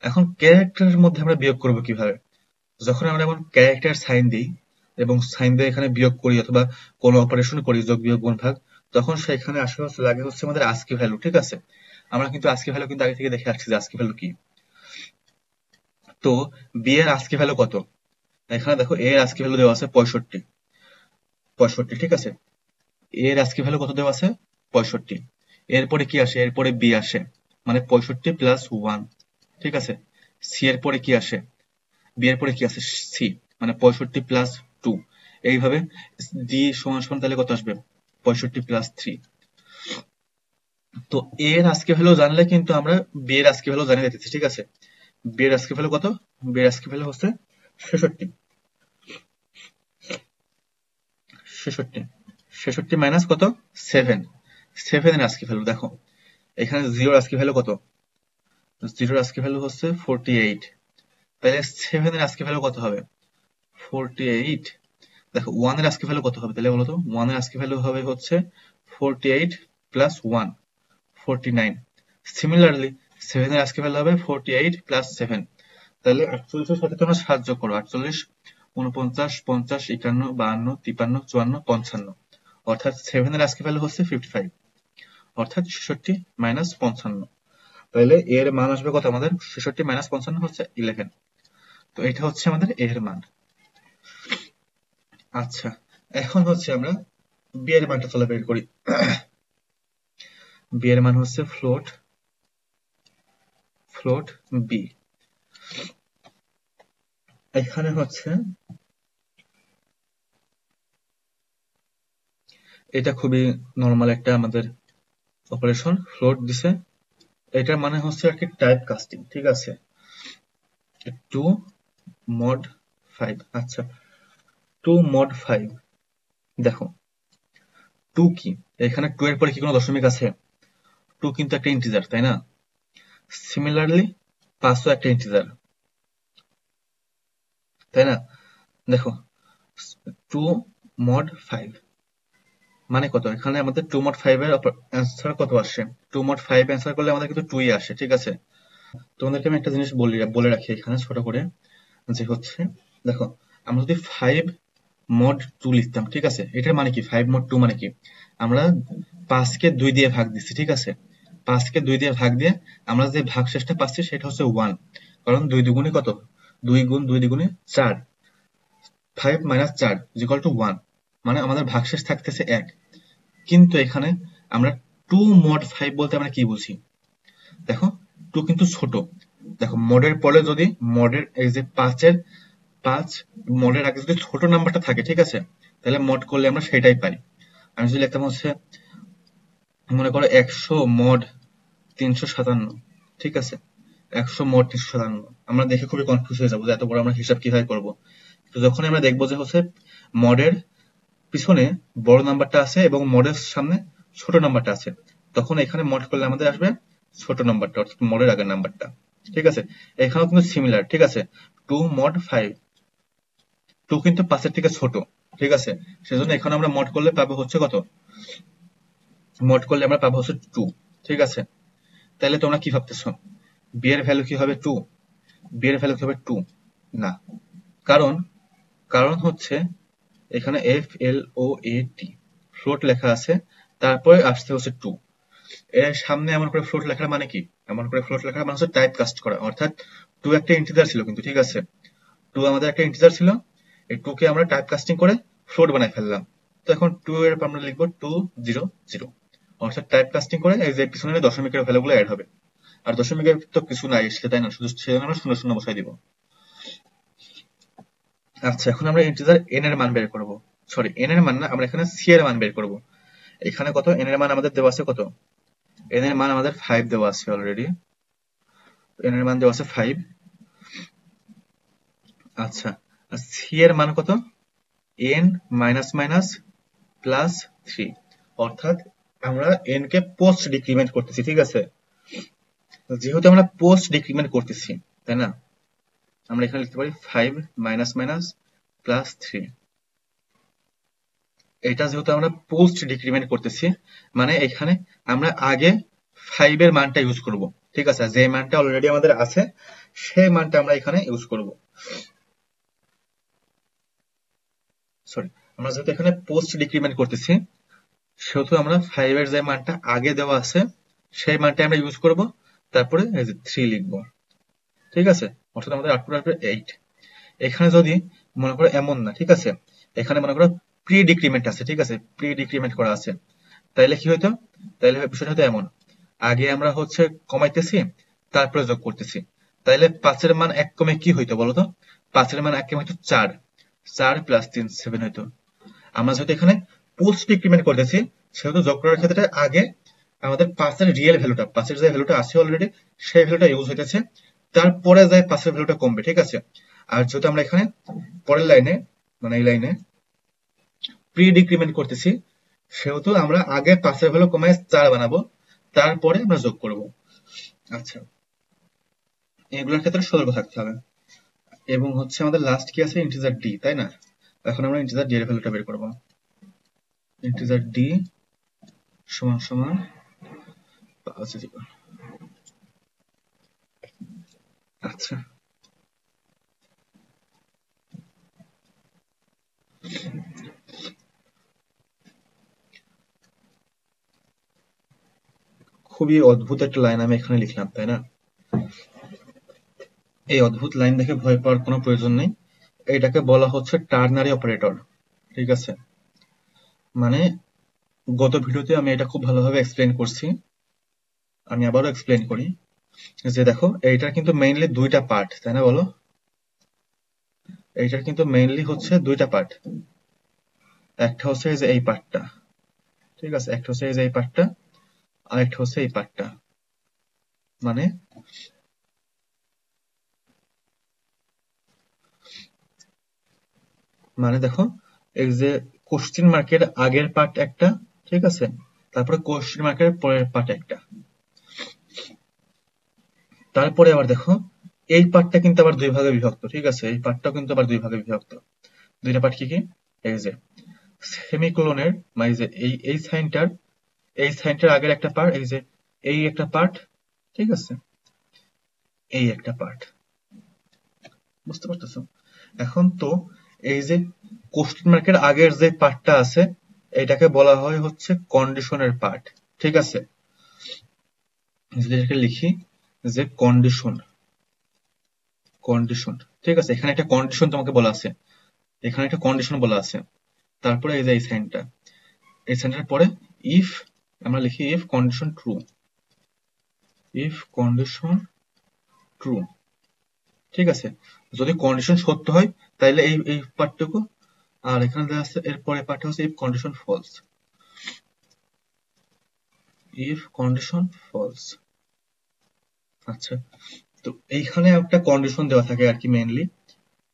এখন ক্যারেক্টারের মধ্যে আমরা বিয়োগ করব কিভাবে? যখন আমরা এমন ক্যারেক্টার সাইন দিই এবং সাইন দিয়ে এখানে বিয়োগ করি অথবা কোনো অপারেশন করি, যোগ বিয়োগ গুণ ভাগ, তখন সেখানে আসলে লাগে হচ্ছে আমাদের আস্কি ভ্যালু, ঠিক আছে। আমরা কিন্তু আস্কি ভ্যালু কিন্তু আগে থেকে দেখে আসছি যে আস্কি ভ্যালু কি। তো বি এর আস্কি ভ্যালু কত? এখানে দেখো এর আস্কি ভ্যালু দেওয়া আছে 65, ঠিক আছে। এর আস্কি ভ্যালু কত দেওয়া আছে? 65। এরপরে কি আসে? এরপরে বি আসে, মানে 65 + 1, ঠিক আছে। সি এর পরে কি আসে? বি এর পরে কি আছে? সি, মানে 65 + 2। এইভাবে ডি সমান সমান তাহলে কত আসবে? 65 প্লাস 3। তো a এর আজকে ভ্যালু জানলে কিন্তু আমরা b এর আজকে ভ্যালু জানিয়ে দিতেছি, ঠিক আছে। b এর আজকে ভ্যালু কত? b এর আজকে ভ্যালু হচ্ছে 66। 66 মাইনাস কত? 7। 7 এর আজকে ভ্যালু দেখো, এখানে 0 এর আজকে ভ্যালু কত? 0 এর আজকে ভ্যালু হচ্ছে 48। তাহলে 7 এর আজকে ভ্যালু কত হবে? 48। দেখো 1 এর আজকে ভ্যালু কত হবে তাহলে বলো তো? 1 এর আজকে ভ্যালু হবে হচ্ছে 48 প্লাস 1, 49। সিমিলারলি 7 এর আজকে ভ্যালু হবে 48 প্লাস 7। তাহলে 48 এর সাথে তোমরা সাহায্য করো। 48, 49, 50, 51, 52, 53, 54, 55। অর্থাৎ 7 এর আজকে ভ্যালু হচ্ছে 55, অর্থাৎ 66 মাইনাস 55। তাহলে এর মান আসবে কত আমাদের? 66 মাইনাস 55 হচ্ছে 11। তো এটা হচ্ছে আমাদের এর মান। আচ্ছা, এখন হচ্ছে আমরা বি এর মানটা চলে বের করি। বি এর মান হচ্ছে ফ্লোট বি। এখানে হচ্ছে এটা খুবই নরমাল একটা আমাদের অপারেশন, ফ্লোট দিছে। এটার মানে হচ্ছে আর কি টাইপ কাস্টিং, ঠিক আছে। 2 mod 5। আচ্ছা, 2 mod 5 দেখো 2 কি? এখানে 2 এর পরে কি কোনো দশমিক আছে? 2 কিন্তু একটা ইন্টিজার, তাই না? সিমিলারলি 5 ও একটা ইন্টিজার, তাই না? দেখো 2 mod 5 মানে কত? এখানে আমাদের 2 mod 5 এর অ্যান্সার কত আসে? 2 mod 5 অ্যান্সার করলে আমাদের কিন্তু 2 ই আসে, ঠিক আছে। তোমাদেরকে আমি একটা জিনিস বলে রাখি এখানে ছোট করে, যে হচ্ছে দেখো আমরা যদি 5 mod 2 লিখতাম, ঠিক আছে, এটার মানে কি? 5 mod 2 মানে কি? আমরা 5 কে 2 দিয়ে ভাগ দিচ্ছি, ঠিক আছে। 5 কে 2 দিয়ে ভাগ দিয়ে আমরা যে ভাগশেষটা পাচ্ছি সেটা হচ্ছে 1, কারণ 2 দুগুণে কত? 2 গুণ 2 দ্বিগুণে 4। 5 মাইনাস 4 ইকুয়াল টু 1, মানে আমাদের ভাগশেষ থাকতেছে 1। কিন্তু এখানে আমরা 2 mod 5 বলতে আমরা কি বুঝি? দেখো 2 কিন্তু ছোট। দেখো মডের পরে যদি মডের এই যে 5 মডের আগে যদি ছোট নাম্বারটা থাকে, ঠিক আছে, তাহলে মড করলে আমরা সেটাই পাই। আমি যদি লিখতাম হচ্ছে মনে করো 100 mod 357, ঠিক আছে, 100 mod 357, আমরা দেখে খুবই কনফিউজ হয়ে যাবো যে এত বড় আমরা হিসাব কিভাবে করব। তো যখন আমরা দেখবো যে হচ্ছে মডের পিছনে বড় নাম্বারটা আছে এবং মডের সামনে ছোট নাম্বারটা আছে, তখন এখানে মড করলে আমাদের আসবে ছোট নাম্বারটা, অর্থাৎ মডের আগের নাম্বারটা, ঠিক আছে। এখানেও কিন্তু সিমিলার, ঠিক আছে। 2 mod 5, 2 কিন্তু 5 এর থেকে ছোট, ঠিক আছে, সেজন্য এখানে আমরা মড করলে পাবো হচ্ছে কত? মড করলে আমরা পাবো হচ্ছে 2, ঠিক আছে। তাহলে তোমরা কি ভাবতেছো? বি এর ভ্যালু কি হবে 2? বি এর ভ্যালু কি হবে 2? না, কারণ কারণ হচ্ছে এখানে FLOAT ফ্লোট লেখা আছে, তারপরে আসতে হচ্ছে 2। এর সামনে এমন করে ফ্লোট লেখার মানে কি? এমন করে ফ্লোট লেখার মানে হচ্ছে টাইপ কাস্ট করা, অর্থাৎ 2 একটা ইন্টিজার ছিল কিন্তু, ঠিক আছে। 2 আমাদের একটা ইন্টিজার ছিল, এই 2 কে আমরা টাইপ কাস্টিং করে ফ্লোট বানাই ফেললাম। তো এখন 2 এর আমরা লিখবো 200, অর্থাৎ টাইপ কাস্টিং করে এই যে পিছনে দশমিকের ভ্যালুগুলো অ্যাড হবে। আর দশমিকের তো কিছু নাই আসলে, তাই না? শুধু সেজন্য আমরা 0 0 বসাই দিব। আচ্ছা, এখন আমরা ইন্টিজার n এর মান বের করব। সরি, n এর মান না, আমরা এখানে c এর মান বের করব। এখানে কত? n এর মান আমাদের দেওয়া আছে কত? n এর মান আমাদের 5 দেওয়া আছে অলরেডি। n এর মান দেওয়া আছে 5। আচ্ছা, আর c এর মান কত? n মাইনাস মাইনাস প্লাস 3, অর্থাৎ আমরা n কে পোস্ট ডিক্রিমেন্ট করতেছি, ঠিক আছে। যেহেতু আমরা পোস্ট ডিক্রিমেন্ট করতেছি, তাই না, আমরা এখানে লিখতে পারি 5 মাইনাস মাইনাস প্লাস 3। এটা যেহেতু আমরা পোস্ট ডিক্রিমেন্ট করতেছি, মানে এখানে আমরা আগে 5 এর মানটা ইউজ করব, ঠিক আছে। যে মানটা অলরেডি আমাদের আছে সেই মানটা আমরা এখানে ইউজ করব। সরি, আমরা যেহেতু এখানে পোস্ট ডিক্রিমেন্ট করতেছি, সেহেতু আমরা 5 এর যে মানটা আগে দেওয়া আছে সেই মানটা আমরা ইউজ করব, তারপরে এই যে 3 লিখবো, ঠিক আছে। অর্থাৎ আমাদের আউটপুট আসবে 8। এখানে যদি মনে করো এমন না, ঠিক আছে, এখানে মনে করো প্রি ডিক্রিমেন্ট আছে, ঠিক আছে, প্রি ডিক্রিমেন্ট করা আছে, তাইলে কি হইতো? তাইলে বিষয়টা হতো এমন, আগে আমরা হচ্ছে কমাইতেছি তারপরে যোগ করতেছি। তাইলে 5 এর মান 1 কমে কি হইতো বলতো? 5 এর মান 1 কমে হইতো 4, 4 প্লাস 3 7 হইতো। আমরা যেহেতু এখানে পোস্ট ডিক্রিমেন্ট করতেছি, সেহেতু যোগ করার ক্ষেত্রে আগে আমাদের পাঁচের রিয়েল ভ্যালুটা, পাঁচের যে ভ্যালুটা আছে অলরেডি সেই ভ্যালুটা ইউজ হইতেছে, তারপরে যায় পাঁচের ভ্যালুটা কমবে, ঠিক আছে। আর যেহেতু আমরা এখানে পরের লাইনে মানে এই লাইনে প্রি ডিক্রিমেন্ট করতেছি, সেহেতু আমরা আগে পাঁচের ভ্যালু কমায় 4 বানাবো, তারপরে আমরা যোগ করব। আচ্ছা, এগুলোর ক্ষেত্রে সতর্ক থাকতে হবে। এবং হচ্ছে আমাদের লাস্ট কি আছে, ইন্টিজার ডি, তাই না? এখন আমরা ইন্টিজার ডি এর ভ্যালুটা বের করব। ইন্টিজার ডি সমান সমান 5। আচ্ছা, খুবই অদ্ভুত একটা লাইন আমি এখানে লিখলাম, তাই না? এই অদ্ভুত লাইন দেখে ভয় পাওয়ার কোনো প্রয়োজন নেই। এটাকে বলা হচ্ছে টার্নারি অপারেটর, ঠিক আছে। মানে গত ভিডিওতে আমি এটা খুব ভালোভাবে এক্সপ্লেন করছি, আমি আবারও এক্সপ্লেন করি। যে দেখো, এইটার কিন্তু মেইনলি দুইটা পার্ট, তাই না বলো? এইটার কিন্তু মেইনলি হচ্ছে দুইটা পার্ট। একটা হচ্ছে এই যে এই পার্টটা, ঠিক আছে, একটা হচ্ছে এই যে এই পার্টটা, আর একটা হচ্ছে এই পার্টটা। মানে মানে দেখো, এই যে কোশ্চেন মার্কের আগের পার্ট একটা, ঠিক আছে, তারপরে কোশ্চেন মার্কের পরের পার্ট একটা, তারপরে আবার দেখো এই পার্টটা কিন্তু আবার দুই ভাগে বিভক্ত, ঠিক আছে, এই পার্টটাও কিন্তু আবার দুই ভাগে বিভক্ত। দুইটা পার্ট কি কি? এই যে সেমিকোলনের মানে এই যে এই সাইনটার আগের একটা পার্ট, এই যে এই একটা পার্ট, ঠিক আছে, এই একটা পার্ট, বুঝতে পারতেছো? এখন তো এই যে কোশ্চেন মার্কের আগের যে পার্টটা আছে, এটাকে বলা হয় হচ্ছে কন্ডিশনের পার্ট, ঠিক আছে। যদি এটাকে লিখি যে কন্ডিশন, কন্ডিশন, ঠিক আছে, এখানে একটা কন্ডিশন তোমাকে বলা আছে, এখানে একটা কন্ডিশন বলা আছে। তারপরে এই যে এই সাইনটা, এই সাইনটার পরে ইফ আমরা লিখি if condition true, if condition true, ঠিক আছে। যদি কন্ডিশন সত্য হয় তাহলে এই এই পার্টটুকু, আর এখানে দেওয়া আছে এর পরে পার্টটা হচ্ছে if condition false, if condition false. আচ্ছা, তো এইখানে একটা কন্ডিশন দেওয়া থাকে আর কি, মেইনলি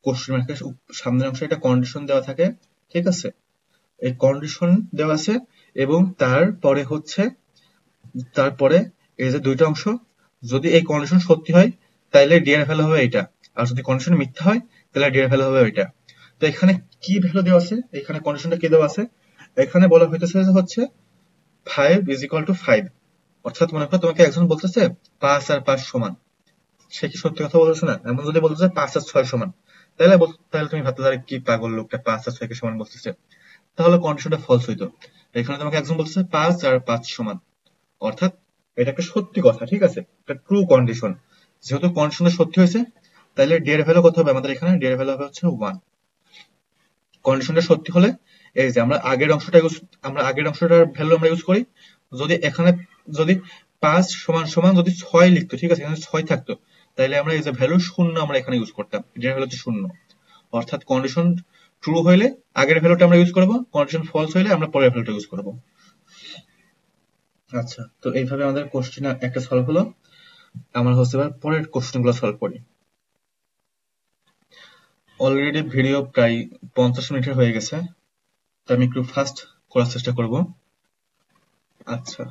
কোশ্চেন মার্কের সামনের অংশে একটা কন্ডিশন দেওয়া থাকে, ঠিক আছে। এই কন্ডিশন দেওয়া আছে এবং তারপরে হচ্ছে তারপরে এই যে দুইটা অংশ, যদি এই কন্ডিশন সত্যি হয় তাহলে ডি এর ভ্যালু হবে এটা, আর যদি কন্ডিশন মিথ্যা হয় তাহলে ডি এর ভ্যালু হবে ওইটা। তো এখানে কি ভ্যালু দেওয়া আছে, এখানে কন্ডিশনটা কি দেওয়া আছে, এখানে বলা হইতেছে যে হচ্ছে 5 = 5। অর্থাৎ মনে করো তোমাকে একজন বলতেছে 5 আর 5 সমান, সে কি সত্যি কথা বলতেছে না? এমন যদি বলতেছে 5 আর 6 সমান, তাহলে তুমি ভাবতে পারো কি পাগল লোকটা 5 আর 6 কে সমান বলতেছে, তাহলে কন্ডিশনটা ফলস হইতো। এখানে তোমাকে একজন বলতেছে 5 আর 5 সমান, অর্থাৎ এটা একটা সত্যি কথা, ঠিক আছে, একটা ট্রু কন্ডিশন। যেহেতু কন্ডিশনটা সত্যি হয়েছে, তাহলে ডি এর ভ্যালু কত হবে আমাদের এখানে? ডি এর ভ্যালু হবে হচ্ছে 1। কন্ডিশনটা সত্যি হলে এই যে আমরা আগের অংশটার ভ্যালু আমরা ইউজ করি। যদি এখানে যদি 5 সমান সমান যদি 6 লিখতো, ঠিক আছে, এখানে 6 থাকতো, তাহলে আমরা এই যে ভ্যালু 0 আমরা এখানে ইউজ করতাম, ডি এর ভ্যালু হচ্ছে 0। অর্থাৎ কন্ডিশন ট্রু হইলে আগের ভ্যালুটা আমরা ইউজ করব, কন্ডিশন ফলস হইলে আমরা পরের ভ্যালুটা ইউজ করব। আচ্ছা, তো এইভাবে আমাদের কোশ্চেন একটা সলভ হলো। আমরা হচ্ছে এবার পরের কোশ্চেন গুলো সলভ করি। অলরেডি ভিডিও প্রায় 50 মিনিটের হয়ে গেছে, তো আমি একটু ফাস্ট করার চেষ্টা করব। আচ্ছা,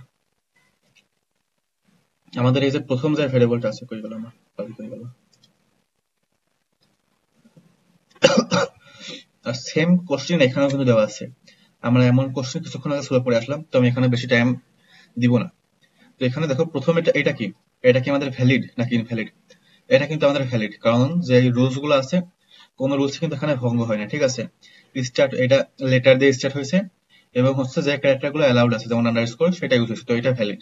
আমাদের এই যে প্রথম যে ভ্যারিয়েবলটা আছে, কই গেল আমার, কই গেল? আর সেম কোশ্চেন এখানেও কিন্তু দেওয়া আছে। আমরা এমন কোশ্চেন কিছুক্ষণ আগে সলভ করে আসলাম, তো আমি এখানে বেশি টাইম দিব না। তো এখানে দেখো প্রথম এটা কি, এটা কি আমাদের ভ্যালিড নাকি ইনভ্যালিড? এটা কিন্তু আমাদের ভ্যালিড, কারণ যে রুলস গুলো আছে কোন রুলস কিন্তু এখানে ভঙ্গ হয় না, ঠিক আছে। স্টার্ট, এটা লেটার দিয়ে স্টার্ট হয়েছে এবং হচ্ছে যে ক্যারেক্টার গুলো অ্যালাউড আছে, যেমন আন্ডারস্কোর, সেটা ইউজ হয়েছে, তো এটা ভ্যালিড।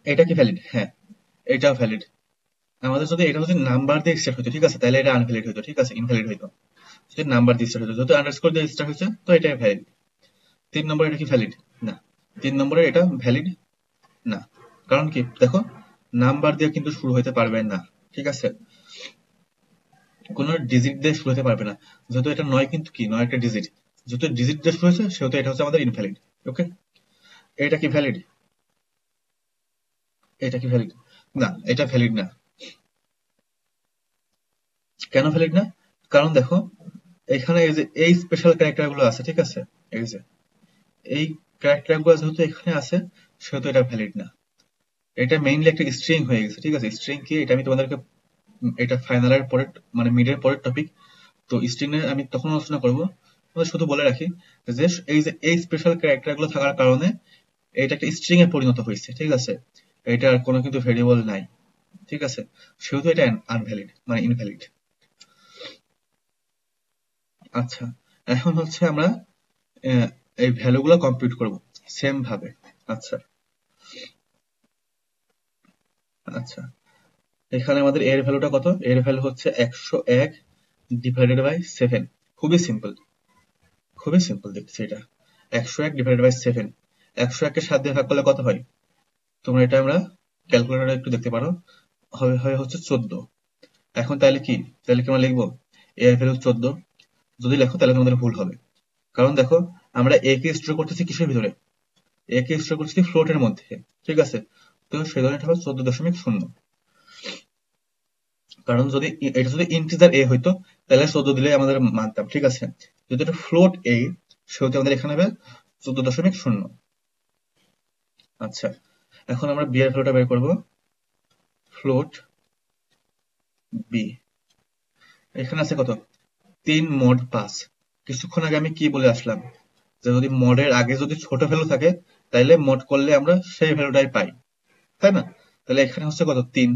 এটা কি ভ্যালিড? হ্যাঁ, এটাও ভ্যালিড। আমাদের যদি এটা যদি নাম্বার দিয়ে স্টার্ট হতো, ঠিক আছে, তাহলে এটা আনভ্যালিড হতো, ঠিক আছে, ইনভ্যালিড হতো। যদি নাম্বার দিয়ে স্টার্ট হতো, যদি আন্ডারস্কোর দিয়ে স্টার্ট হয়েছে, তো এটা ভ্যালিড। 3 নম্বরে এটা কি ভ্যালিড? না, 3 নম্বরে এটা ভ্যালিড না। কারণ কি দেখো, নাম্বার দিয়ে কিন্তু শুরু হইতে পারবে না, ঠিক আছে, কোন ডিজিট দিয়ে শুরু হতে পারবে না। যেহেতু এটা 9, কিন্তু কি 9 একটা ডিজিট, যেহেতু ডিজিট দিয়ে শুরু হয়েছে সেহেতু এটা হচ্ছে আমাদের ইনভ্যালিড। ওকে, এটা কি ভ্যালিড? এটা কি ভ্যালিড? না, এটা ভ্যালিড না। কেন ভ্যালিড না? কারণ দেখো এখানে এই যে এই স্পেশাল ক্যারেক্টার গুলো আছে, ঠিক আছে, এই যে এই ক্যারেক্টার গুলো যেহেতু এখানে আছে সেহেতু এটা ভ্যালিড না। এটা মেইনলি একটা স্ট্রিং হয়ে গেছে, ঠিক আছে। স্ট্রিং কি এটা আমি তোমাদেরকে এটা ফাইনালের পরে মানে মিডের পরের টপিক, তো স্ট্রিং এ আমি তখন আলোচনা করবো। তোমাদের শুধু বলে রাখি যে এই যে এই স্পেশাল ক্যারেক্টার গুলো থাকার কারণে এটা একটা স্ট্রিং এ পরিণত হয়েছে, ঠিক আছে। এটার কোনো কিন্তু ভেরিয়েবল নাই, ঠিক আছে, সেহেতু এটা আনভ্যালিড মানে ইনভ্যালিড। আচ্ছা, এখন হচ্ছে আমরা এই ভ্যালু গুলো কম্পিউট করবো সেম ভাবে। আচ্ছা আচ্ছা, এখানে আমাদের এর ভ্যালুটা কত? এর ভ্যালু হচ্ছে 101 ডিভাইডেড বাই 7। খুবই সিম্পল, খুবই সিম্পল দেখছি এটা। 101 ডিভাইডেড বাই 7, 101 কে 7 দিয়ে ভাগ করলে কত হয়? তোমরা এটা আমরা ক্যালকুলেটরে একটু দেখতে পারো, হবে হয় হচ্ছে 14। এখন তাহলে কি, তাহলে কি আমরা লিখবো এর ভ্যালু 14? যদি লেখো তাহলে তোমাদের ভুল হবে। কারণ দেখো আমরা এ কে স্টোর করতেছি কিসের ভিতরে? এ কে স্টোর করতেছি ফ্লোটের মধ্যে, ঠিক আছে। তো সেই জন্য এটা হবে 14.0। কারণ যদি এটা যদি ইন্টিজার এ হইতো তাহলে 14 দিলে আমাদের মানতাম, ঠিক আছে। যদি এটা ফ্লোট এ সেহেতু আমাদের এখানে হবে 14.0। আচ্ছা, এখন আমরা বি এর ভ্যালুটা বের করবো। ফ্লোট বি এখানে আছে কত? 3 mod 5। কিছুক্ষণ আগে আমি কি বলে আসলাম যে যদি মডের আগে যদি ছোট ভ্যালু থাকে তাইলে মড করলে আমরা সেই ভ্যালুটাই পাই, তাই না? তাহলে এখানে হচ্ছে কত? 3,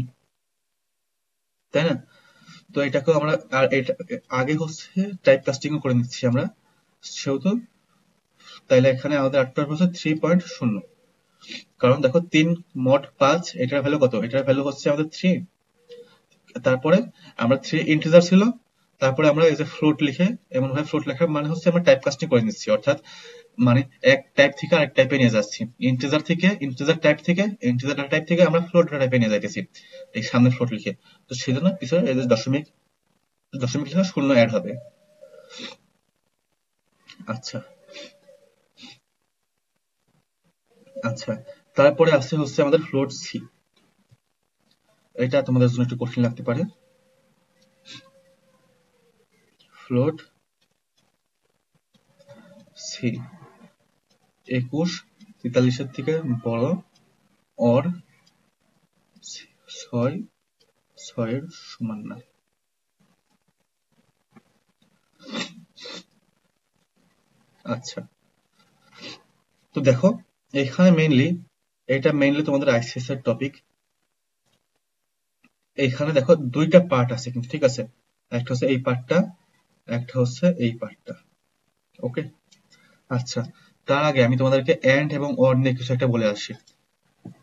তাই না? তো এটাকেও আমরা আর এটা আগে হচ্ছে টাইপ কাস্টিং করে নিচ্ছি আমরা, সেহেতু তাইলে এখানে আমাদের আটটা হচ্ছে 3.0। কারণ দেখো 3 mod 5 এটার ভ্যালু কত? এটার ভ্যালু হচ্ছে আমাদের 3। তারপরে আমরা 3 ইন্টিজার ছিল, তারপরে আমরা এই যে ফ্লোট লিখে এমন ভাবে ফ্লোট লেখার মানে হচ্ছে আমরা টাইপ কাস্টিং করে নিচ্ছি, অর্থাৎ মানে এক টাইপ থেকে আরেক টাইপে নিয়ে যাচ্ছি। ইন্টিজার থেকে ইন্টিজার টাইপ থেকে ইন্টিজার টাইপ থেকে আমরা ফ্লোট টাইপে নিয়ে যাইতেছি এই সামনে ফ্লোট লিখে। তো সেজন্য পিছনে এই যে দশমিক দশমিক লিখে শূন্য অ্যাড হবে। আচ্ছা আচ্ছা, তারপরে আসছে হচ্ছে আমাদের ফ্লোট সি। এটা তোমাদের জন্য একটু কঠিন লাগতে পারে। ফ্লোট সি 21 43 থেকে বড় অর 6 6 সমান না। আচ্ছা, তো দেখো এখানে মেইনলি তোমাদের আইসিএস এর টপিক। এখানে দেখো দুইটা পার্ট আছে কিন্তু, ঠিক আছে। একটা হচ্ছে এই পার্টটা, একটা হচ্ছে এই পার্টটা। ওকে, আচ্ছা, তার আগে আমি তোমাদেরকে এন্ড এবং অর নিয়ে কিছু একটা বলে আসি।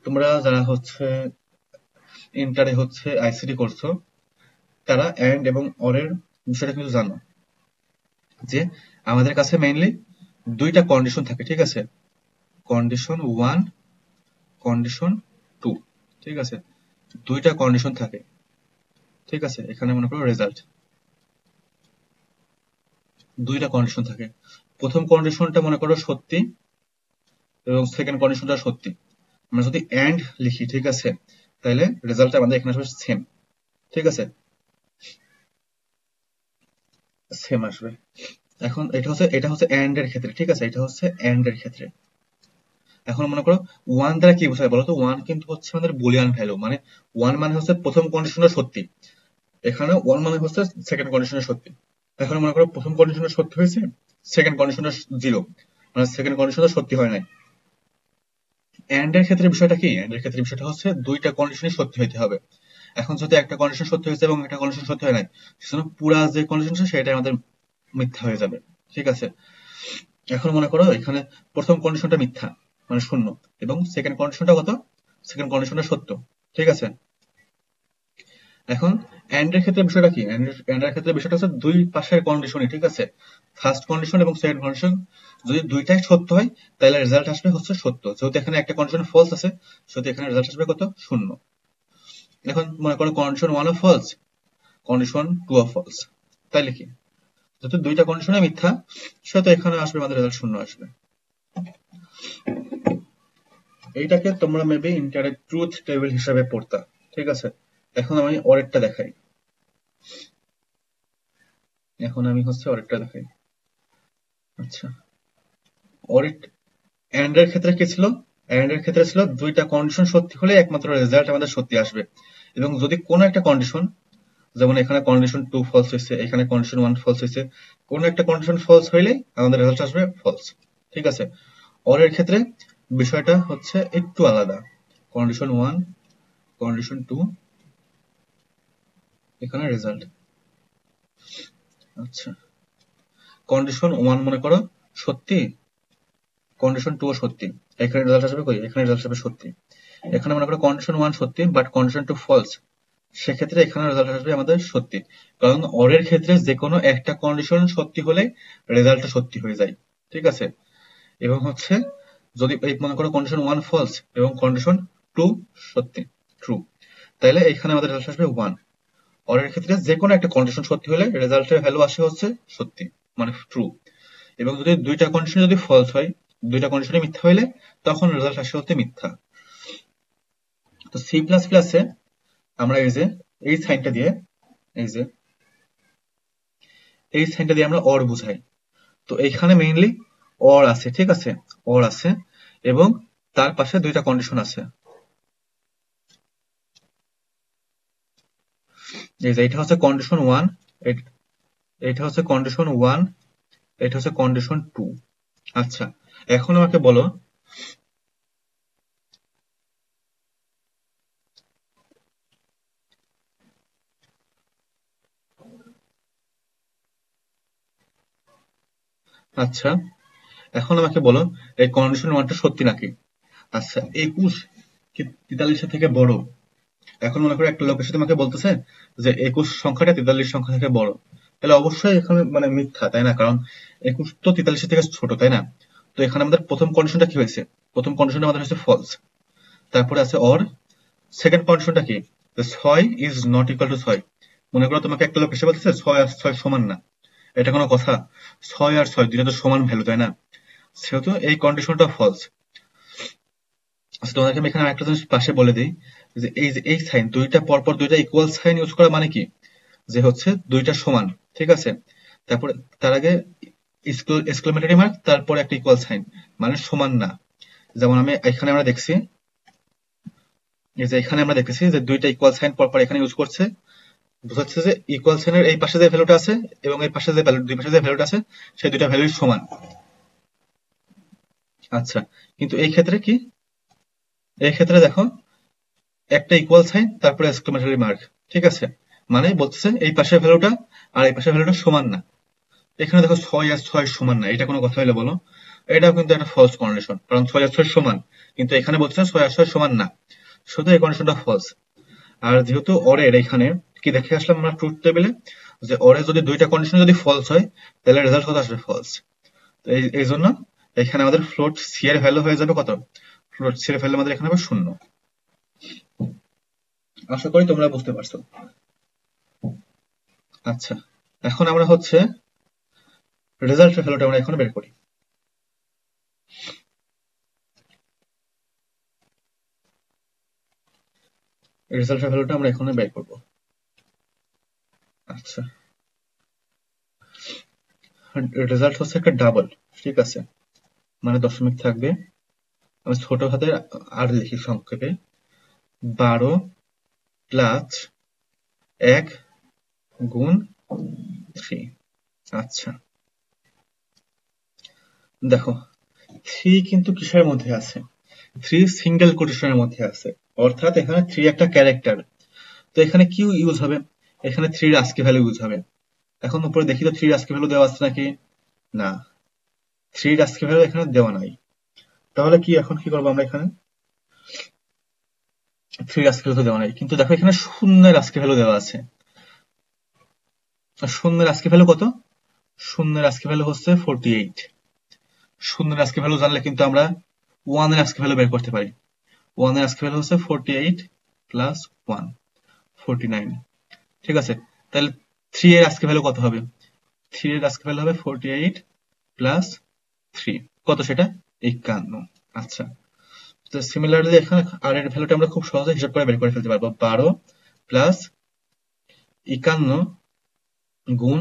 তোমরা যারা হচ্ছে ইন্টারে হচ্ছে আইসিটি করছো তারা এন্ড এবং অর এর বিষয়টা কিন্তু জানো যে আমাদের কাছে মেইনলি দুইটা কন্ডিশন থাকে, ঠিক আছে। কন্ডিশন 1, কন্ডিশন 2, ঠিক আছে। দুইটা কন্ডিশন থাকে, ঠিক আছে। এখানে মনে করো রেজাল্ট, দুইটা কন্ডিশন থাকে। প্রথম কন্ডিশনটা মনে করো সত্যি এবং সেকেন্ড কন্ডিশনটা সত্যি। আমরা যদি এন্ড লিখি, ঠিক আছে, তাহলে রেজাল্টটা আমাদের এখানে আসবে সেম, ঠিক আছে, সেম আসবে। এখন এটা হচ্ছে এন্ড এর ক্ষেত্রে, ঠিক আছে, এটা হচ্ছে এন্ড এর ক্ষেত্রে। এখন মনে করো ওয়ান দ্বারা কি বোঝায় বলো তো? ওয়ান কিন্তু হচ্ছে আমাদের বুলিয়ান ভ্যালু, মানে ওয়ান মানে হচ্ছে প্রথম কন্ডিশনটা সত্যি, এখানে ওয়ান মানে হচ্ছে সেকেন্ড কন্ডিশনে সত্যি। এখন মনে করো প্রথম কন্ডিশনটা সত্যি হয়েছে, সেকেন্ড কন্ডিশনটা জিরো, মানে সেকেন্ড কন্ডিশনটা সত্যি হয় নাই। এন্ড এর ক্ষেত্রে বিষয়টা কি? এন্ড এর ক্ষেত্রে বিষয়টা হচ্ছে দুইটা কন্ডিশনই সত্যি হইতে হবে। এখন যদি একটা কন্ডিশন সত্যি হয়েছে এবং একটা কন্ডিশন সত্যি হয় নাই, সেজন্য পুরা যে কন্ডিশন সেটাই আমাদের মিথ্যা হয়ে যাবে, ঠিক আছে। এখন মনে করো এখানে প্রথম কন্ডিশনটা মিথ্যা মানে শূন্য, এবং সেকেন্ড কন্ডিশনটা কত? সেকেন্ড কন্ডিশনটা সত্য, ঠিক আছে। এখন এন্ড এর ক্ষেত্রে বিষয়টা কি? এন্ড এর ক্ষেত্রে বিষয়টা হচ্ছে দুই পাশের কন্ডিশনই, ঠিক আছে। ফার্স্ট কন্ডিশন এবং সেকেন্ড কন্ডিশন যদি দুইটাই সত্য হয় তাহলে রেজাল্ট আসবে হচ্ছে সত্য। যেহেতু এখানে একটা কন্ডিশন ফলস আছে সেহেতু এখানে রেজাল্ট আসবে কত? শূন্য। এখন মনে করো কন্ডিশন 1 ও ফলস, কন্ডিশন 2 ও ফলস, তাইলে কি? যেহেতু দুইটা কন্ডিশনে মিথ্যা, সেহেতু এখানে আসবে আমাদের রেজাল্ট শূন্য আসবে। এইটাকে তোমরা মেবি ইন্টারের ট্রুথ টেবিল হিসাবে পড়তা, ঠিক আছে। এখন আমি অরেরটা দেখাই। আচ্ছা, অরেট এন্ড এর ক্ষেত্রে কি ছিল? এন্ড এর ক্ষেত্রে ছিল দুইটা কন্ডিশন সত্যি হলে একমাত্র রেজাল্ট আমাদের সত্যি আসবে, এবং যদি কোনো একটা কন্ডিশন, যেমন এখানে কন্ডিশন 2 ফলস হয়েছে, এখানে কন্ডিশন 1 ফলস হয়েছে, কোনো একটা কন্ডিশন ফলস হইলে আমাদের রেজাল্ট আসবে ফলস, ঠিক আছে। অর এর ক্ষেত্রে বিষয়টা হচ্ছে একটু আলাদা। কন্ডিশন 1, কন্ডিশন 2, এখানে রেজাল্ট। আচ্ছা, কন্ডিশন 1 মনে করো সত্যি, কন্ডিশন 2 ও সত্যি, এখানে রেজাল্ট আসবে কই? এখানে রেজাল্ট আসবে সত্যি। এখানে মনে করো কন্ডিশন 1 সত্যি বাট কন্ডিশন 2 ফলস, সেক্ষেত্রে এখানে রেজাল্ট আসবে আমাদের সত্যি, কারণ অর এর ক্ষেত্রে যে কোনো একটা কন্ডিশন সত্যি হলে রেজাল্টটা সত্যি হয়ে যায়, ঠিক আছে। এবং হচ্ছে যদি মনে করো কন্ডিশন 1 ফলস এবং কন্ডিশন 2 সত্যি, ট্রু, তাহলে এখানে আমাদের রেজাল্ট আসবে 1। অর এর ক্ষেত্রে যে কোনো একটা কন্ডিশন সত্যি হলে রেজাল্টের ভ্যালু আসে হচ্ছে সত্যি, মানে ট্রু। এবং যদি দুইটা কন্ডিশন যদি ফলস হয়, দুইটা কন্ডিশনে মিথ্যা হইলে তখন রেজাল্ট আসে হচ্ছে মিথ্যা। তো সি প্লাস প্লাসে আমরা এই যে এই সাইনটা দিয়ে, এই যে এই সাইনটা দিয়ে আমরা অর বুঝাই। তো এইখানে মেইনলি অর আছে, ঠিক আছে, অর আছে এবং তার পাশে দুইটা কন্ডিশন আছে। এই যে এটা হচ্ছে কন্ডিশন 1, এটা হচ্ছে কন্ডিশন 1, এটা হচ্ছে কন্ডিশন 2। আচ্ছা, এখন আমাকে বলো আচ্ছা, এখন আমাকে বলো এই কন্ডিশন 1টা সত্যি নাকি? আচ্ছা, 21 কি 43 থেকে বড়? এখন মনে করো একটা লোক এসে তোমাকে বলতেছে যে 21 সংখ্যাটা 43 সংখ্যা থেকে বড়, তাহলে অবশ্যই এখানে মানে মিথ্যা, তাই না? কারণ 21 তো 43 থেকে ছোট, তাই না? তো এখানে আমাদের প্রথম কন্ডিশনটা কি হয়েছে? প্রথম কন্ডিশনটা আমাদের হচ্ছে ফলস। তারপরে আছে অর। সেকেন্ড কন্ডিশনটা কি? 6 ইজ নট ইকুয়াল টু 6। মনে করো তোমাকে একটা লোক এসে বলতেছে 6 আর 6 সমান না, এটা কোনো কথা? 6 আর 6 দুইটা তো সমান ভ্যালু, তাই না? সেহেতু এই কন্ডিশনটা ফলস। আচ্ছা, তোমাদেরকে আমি এখানে একটা জিনিস পাশে বলে দিই, যে এই সাইন দুইটা পরপর দুইটা ইকুয়াল সাইন ইউজ করা মানে কি? যে হচ্ছে দুইটা সমান, ঠিক আছে। তারপরে তার আগে এক্সক্লেমেটরি মার্ক, তারপরে একটা ইকুয়াল সাইন, মানে সমান না। যেমন এখানে আমরা দেখছি, এই যে এখানে আমরা দেখতেছি যে দুইটা ইকুয়াল সাইন পরপর এখানে ইউজ করছে, বোঝাচ্ছে যে ইকুয়াল সাইনের এই পাশে যে ভ্যালুটা আছে এবং এই পাশে যে ভ্যালু, দুই পাশে যে ভ্যালুটা আছে সেই দুইটা ভ্যালুই সমান। আচ্ছা, কিন্তু এই ক্ষেত্রে কি? এই ক্ষেত্রে দেখো একটা ইকুয়াল সাইন তারপরে এক্সক্লেমেটরি মার্ক, ঠিক আছে, মানে বলতেছে এই পাশের ভ্যালুটা আর এই পাশের ভ্যালুটা সমান না। এখানে দেখো 6 আর 6 সমান না, এটা কোনো কথা হইলে বলো? এটাও কিন্তু একটা ফলস কন্ডিশন, কারণ 6 আর 6 সমান, কিন্তু এখানে বলছে 6 আর 6 সমান না, শুধু এই কন্ডিশনটা ফলস। আর যেহেতু অরের এখানে কি দেখে আসলাম আমরা ট্রুথ টেবিলে, যে অরে যদি দুইটা কন্ডিশন যদি ফলস হয় তাহলে রেজাল্ট কত আসবে? ফলস। তো এই জন্য এখানে আমাদের ফ্লোট সি এর ভ্যালু হয়ে যাবে কত? ফ্লোট সি এর ভ্যালু আমাদের এখানে হবে 0। আশা করি তোমরা বুঝতে পারছো। আচ্ছা, এখন আমরা হচ্ছে রেজাল্টের ভ্যালুটা আমরা এখন বের করি। রেজাল্টের ভ্যালুটা আমরা এখানে বের করব। আচ্ছা, রেজাল্ট হচ্ছে একটা ডাবল, ঠিক আছে, মানে দশমিক থাকবে। আমি ছোট হাতের আর লিখি সংক্ষেপে, 12 প্লাস 1 গুণ 3। আচ্ছা, দেখো 3 কিন্তু কিসের মধ্যে আছে? 3 সিঙ্গেল কোটেশনের মধ্যে আছে, অর্থাৎ এখানে 3 একটা ক্যারেক্টার। তো এখানে কি ইউজ হবে? এখানে 3 এর আস্কি ভ্যালু ইউজ হবে। এখন উপরে দেখি তো 3 এর আস্কি ভ্যালু দেওয়া আছে নাকি? না, 3 এর আস্কি ভ্যালু এখানে দেওয়া নাই। তাহলে কি এখন কি করবো আমরা? এখানে 3 এর আস্কি ভ্যালু দেওয়া নাই, কিন্তু দেখো এখানে শূন্যের আস্কি ভ্যালু দেওয়া আছে। আর শূন্যের আস্কি ভ্যালু কত? শূন্যের আস্কি ভ্যালু হচ্ছে 48। শূন্যের আস্কি ভ্যালু জানলে কিন্তু আমরা 1 এর আস্কি ভ্যালু বের করতে পারি। 1 এর আস্কি ভ্যালু হচ্ছে 48 প্লাস 1, 49, ঠিক আছে। তাহলে 3 এর আস্কি ভ্যালু কত হবে? 3 এর আজকাল হবে 48 প্লাস 3 কত সেটা 51। আচ্ছা, তো সিমিলারলি এখানে আর এর ভ্যালুটা আমরা খুব সহজে হিসাব করে বের করে ফেলতে পারবো। 12 প্লাস 51 গুণ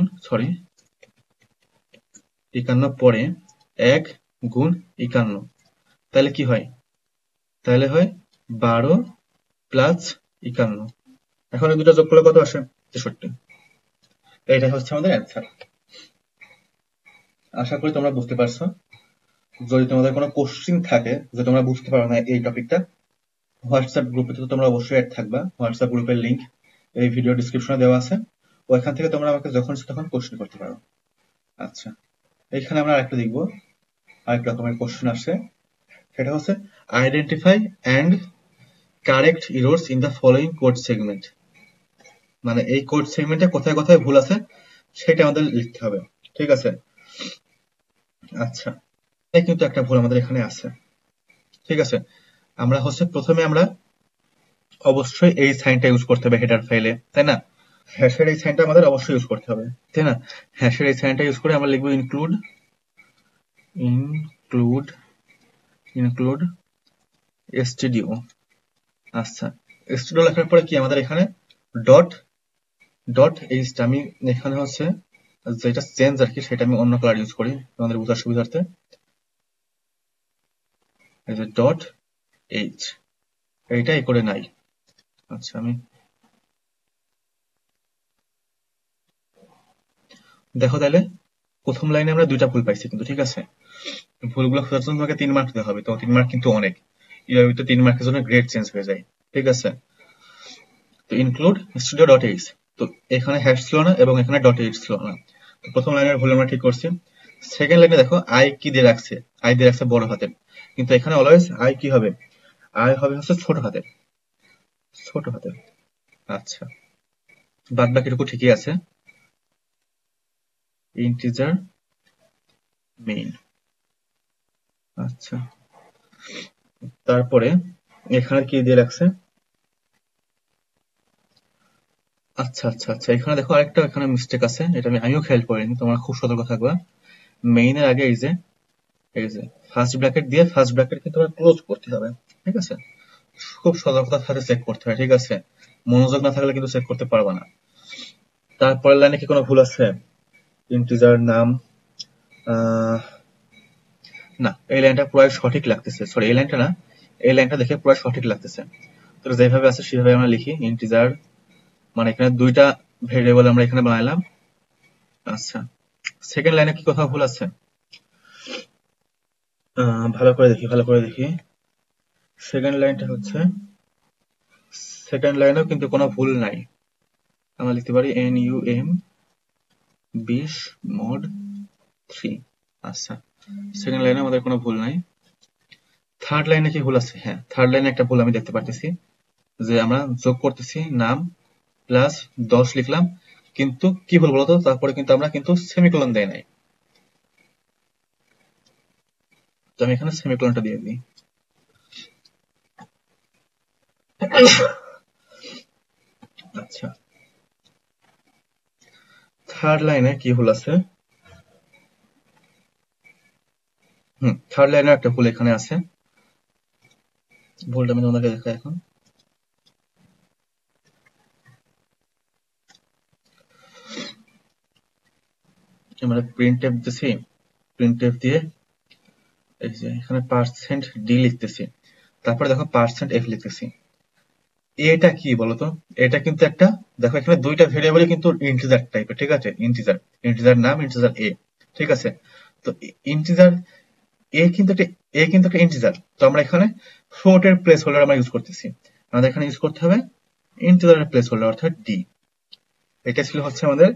51 পরে 1 গুণ 51, তাহলে কি হয়? তাহলে হয় 12 প্লাস 51। এখন এই দুটো যোগ করলে কত আসে? 63। এইটাই হচ্ছে আমাদের অ্যান্সার। আশা করি তোমরা বুঝতে পারছো। যদি তোমাদের কোনো কোশ্চিন থাকে যে তোমরা বুঝতে পারো না এই টপিকটা, হোয়াটসঅ্যাপ গ্রুপে তো তোমরা অবশ্যই অ্যাড থাকবা। হোয়াটসঅ্যাপ গ্রুপের লিংক এই ভিডিও ডিসক্রিপশনে দেওয়া আছে, ওইখান থেকে তোমরা আমাকে যখন ইচ্ছা তখন কোশ্চেন করতে পারো। আচ্ছা, এখানে আমরা আরেকটা দেখবো, আরেক রকমের কোশ্চেন আসছে, সেটা হচ্ছে identify and correct errors in the following code segment. মানে এই কোড সেগমেন্টে কোথায় কোথায় ভুল আছে সেটা আমাদের লিখতে হবে, ঠিক আছে? আচ্ছা, এই কিন্তু একটা ভুল আমাদের এখানে আছে, ঠিক আছে? আমরা হচ্ছে প্রথমে আমরা অবশ্যই এই সাইনটা ইউজ করতে হবে হেডার ফাইলে, তাই না? হ্যাশের এই সাইনটা আমাদের অবশ্যই ইউজ করতে হবে, তাই না? হ্যাশের এই সাইনটা ইউজ করে আমরা লিখবো ইনক্লুড ইনক্লুড ইনক্লুড stdio। আচ্ছা, stdio লেখার পরে কি আমাদের এখানে ডট ডট এইচটা আমি এখানে হচ্ছে যেটা চেঞ্জ আর কি সেটা আমি অন্য কালার ইউজ করি আমাদের বোঝার সুবিধার্থে। এই যে ডট এইচ, এইটা এই করে নাই। আচ্ছা, আমি দেখো তাহলে প্রথম লাইনে আমরা দুইটা ভুল পাইছি কিন্তু, ঠিক আছে? ভুলগুলো খোঁজার জন্য তোমাকে 3 মার্ক দিতে হবে, তো 3 মার্ক কিন্তু অনেক, ইউআইতে 3 মার্কের জন্য গ্রেড চেঞ্জ হয়ে যায়, ঠিক আছে? তো ইনক্লুড স্টুডিও ডট এইচ, তো এখানে হ্যাশ ছিল না এবং এখানে ডট এইচ ছিল না, তো প্রথম লাইনের ভুল আমরা ঠিক করছি। সেকেন্ড লাইনে দেখো আই কি দিয়ে রাখছে, আই দিয়ে রাখছে বড় হাতের, কিন্তু এখানে অলওয়েজ আই কি হবে, আই হবে হচ্ছে ছোট হাতের, ছোট হাতের। আচ্ছা, বাদ বাকিটুকু ঠিকই আছে। Integer main. আচ্ছা, তারপরে এখানে কি দিয়ে রাখছে, আচ্ছা আচ্ছা আচ্ছা, এখানে দেখো আরেকটা এখানে মিস্টেক আছে, এটা আমিও খেয়াল করিনি, তোমরা খুব সতর্ক থাকবা। মেইনের আগে এই যে ফার্স্ট ব্র্যাকেট দিয়ে ফার্স্ট ব্র্যাকেট কিন্তু তোমার ক্লোজ করতে হবে, ঠিক আছে? খুব সতর্কতার সাথে চেক করতে হয়, ঠিক আছে? মনোযোগ না থাকলে কিন্তু চেক করতে পারবা না। তারপরের লাইনে কি কোনো ভুল আছে? ইন্টিজার নাম, না এই লাইনটা পুরো সঠিক লাগতেছে, সরি এই লাইনটা না, এই লাইনটা দেখে পুরো সঠিক লাগতেছে। তো যেভাবে আছে সেভাবে আমরা লিখি ইন্টিজার, মানে এখানে দুইটা ভেরিয়েবল আমরা এখানে বানাইলাম। আচ্ছা, সেকেন্ড লাইনে কি কোথাও ভুল আছে? ভালো করে দেখি। সেকেন্ড লাইনটা হচ্ছে, সেকেন্ড লাইনেও কিন্তু কোনো ভুল নাই, আমরা লিখতে পারি NUM 20 mod 3। আচ্ছা, সেকেন্ড লাইনে আমাদের কোনো ভুল নাই। থার্ড লাইনে কি ভুল আছে? হ্যাঁ, থার্ড লাইনে একটা ভুল আমি দেখতে পাচ্ছি, যে আমরা যোগ করতেছি নাম প্লাস 10 লিখলাম, কিন্তু কি ভুল বলতো, তারপরে কিন্তু আমরা কিন্তু সেমিকোলন দেই নাই, তো আমি এখানে সেমিকোলনটা দিয়ে দিই। আচ্ছা, থার্ড লাইনে কি ভুল আছে? থার্ড লাইনে একটা ভুল এখানে আছে, ভুলটা আমি তোমাদেরকে দেখাই এখন। আমরা প্রিন্টএফ দিছি, প্রিন্টএফ দিয়ে এই যে এখানে %d লিখতেছি, তারপরে দেখো %f লিখতেছি। এটা কি বলতো? এটা কিন্তু একটা, দেখো এখানে দুইটা ভেরিয়েবলই কিন্তু ইন্টিজার টাইপের, ঠিক আছে? ইন্টিজার, ইন্টিজার নাম, ইন্টিজার এ, ঠিক আছে? তো ইন্টিজার এ কিন্তু একটা ইন্টিজার, তো আমরা এখানে ফ্লোটের প্লেস হোল্ডার আমরা ইউজ করতেছি, আমাদের এখানে ইউজ করতে হবে ইন্টিজারের প্লেস হোল্ডার অর্থাৎ ডি। এটা ছিল হচ্ছে আমাদের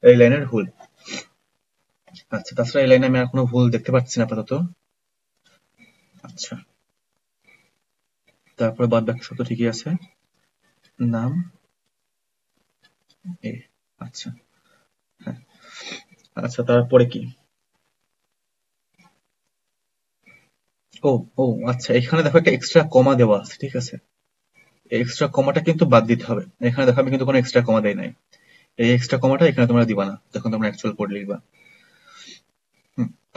এই লাইনের ভুল। আচ্ছা, তাছাড়া এই লাইনে আমি আর কোনো ভুল দেখতে পাচ্ছি না আপাতত। আচ্ছা, তারপরে বাদ বাকি সব তো ঠিকই আছে, নাম এ। আচ্ছা, হ্যাঁ। আচ্ছা, তারপরে কি? ও ও আচ্ছা, এখানে দেখো একটা এক্সট্রা কমা দেওয়া আছে, ঠিক আছে? এক্সট্রা কমাটা কিন্তু বাদ দিতে হবে, এখানে দেখো আমি কিন্তু কোনো এক্সট্রা কমা দেই নাই। এই এক্সট্রা কমাটা এখানে তোমরা দিবা না যখন তোমরা অ্যাকচুয়াল কোড লিখবা।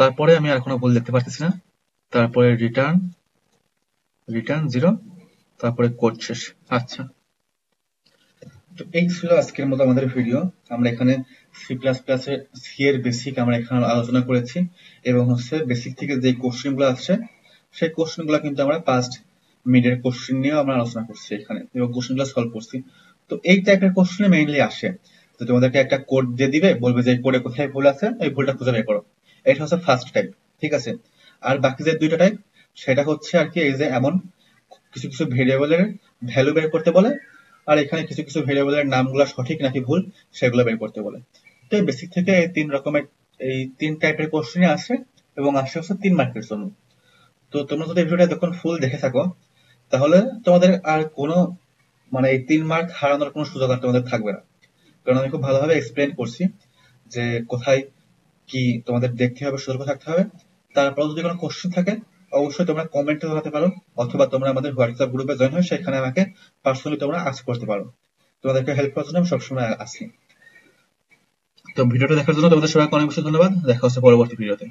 তারপরে আমি আর কোনো ভুল দেখতে পারতেছি না। তারপরে রিটার্ন 0, তারপরে কোড শেষ। আচ্ছা, তো এই ছিল আজকের মতো আমাদের ভিডিও। আমরা এখানে সি প্লাস প্লাস এর সি এর বেসিক আমরা এখানে আলোচনা করেছি, এবং বেসিক থেকে যে কোশ্চেন গুলো আসছে সেই কোশ্চেন গুলো কিন্তু আমরা পাস্ট মিডের কোশ্চেন নিয়ে আমরা আলোচনা করছি এখানে, এবং কোশ্চেন গুলো সলভ করছি। তো এই টাইপের কোশ্চেন মেইনলি আসে যে তোমাদেরকে একটা কোড দিয়ে দিবে, বলবে যে কোডে কোথায় ভুল আছে, এই ভুলটা খুঁজে বের করো। এটা হচ্ছে ফার্স্ট টাইপ, ঠিক আছে। আর বাকি যে দুইটা টাইপ, সেটা হচ্ছে আর কি এই যে এমন কিছু কিছু ভেরিয়েবলের ভ্যালু বের করতে বলে, আর এখানে কিছু কিছু ভেরিয়েবলের নামগুলো সঠিক নাকি ভুল সেগুলো বের করতে বলে। তো এই বেসিক থেকে এই তিন টাইপের কোশ্চেন আসে, এবং আসে হচ্ছে 3 মার্কের জন্য। তো তোমরা যদি ভিডিওটা যখন ফুল দেখে থাকো, তাহলে তোমাদের আর কোনো মানে এই 3 মার্ক হারানোর কোনো সুযোগ আর তোমাদের থাকবে না। কারণ আমি খুব ভালোভাবে এক্সপ্লেন করছি যে কোথায় কি তোমাদের দেখতে হবে, সতর্ক থাকতে হবে। তারপর যদি কোনো কোশ্চেন থাকে অবশ্যই তোমরা কমেন্টে জানাতে পারো, অথবা তোমরা আমাদের হোয়াটসঅ্যাপ গ্রুপে জয়েন হয়ে সেখানে আমাকে পার্সোনালি তোমরা আস্ক করতে পারো। তোমাদেরকে হেল্প করার জন্য আমি সবসময় আছি। তো ভিডিওটা দেখার জন্য তোমাদের সবাইকে অনেক বেশি ধন্যবাদ। দেখা হচ্ছে পরবর্তী ভিডিওতে।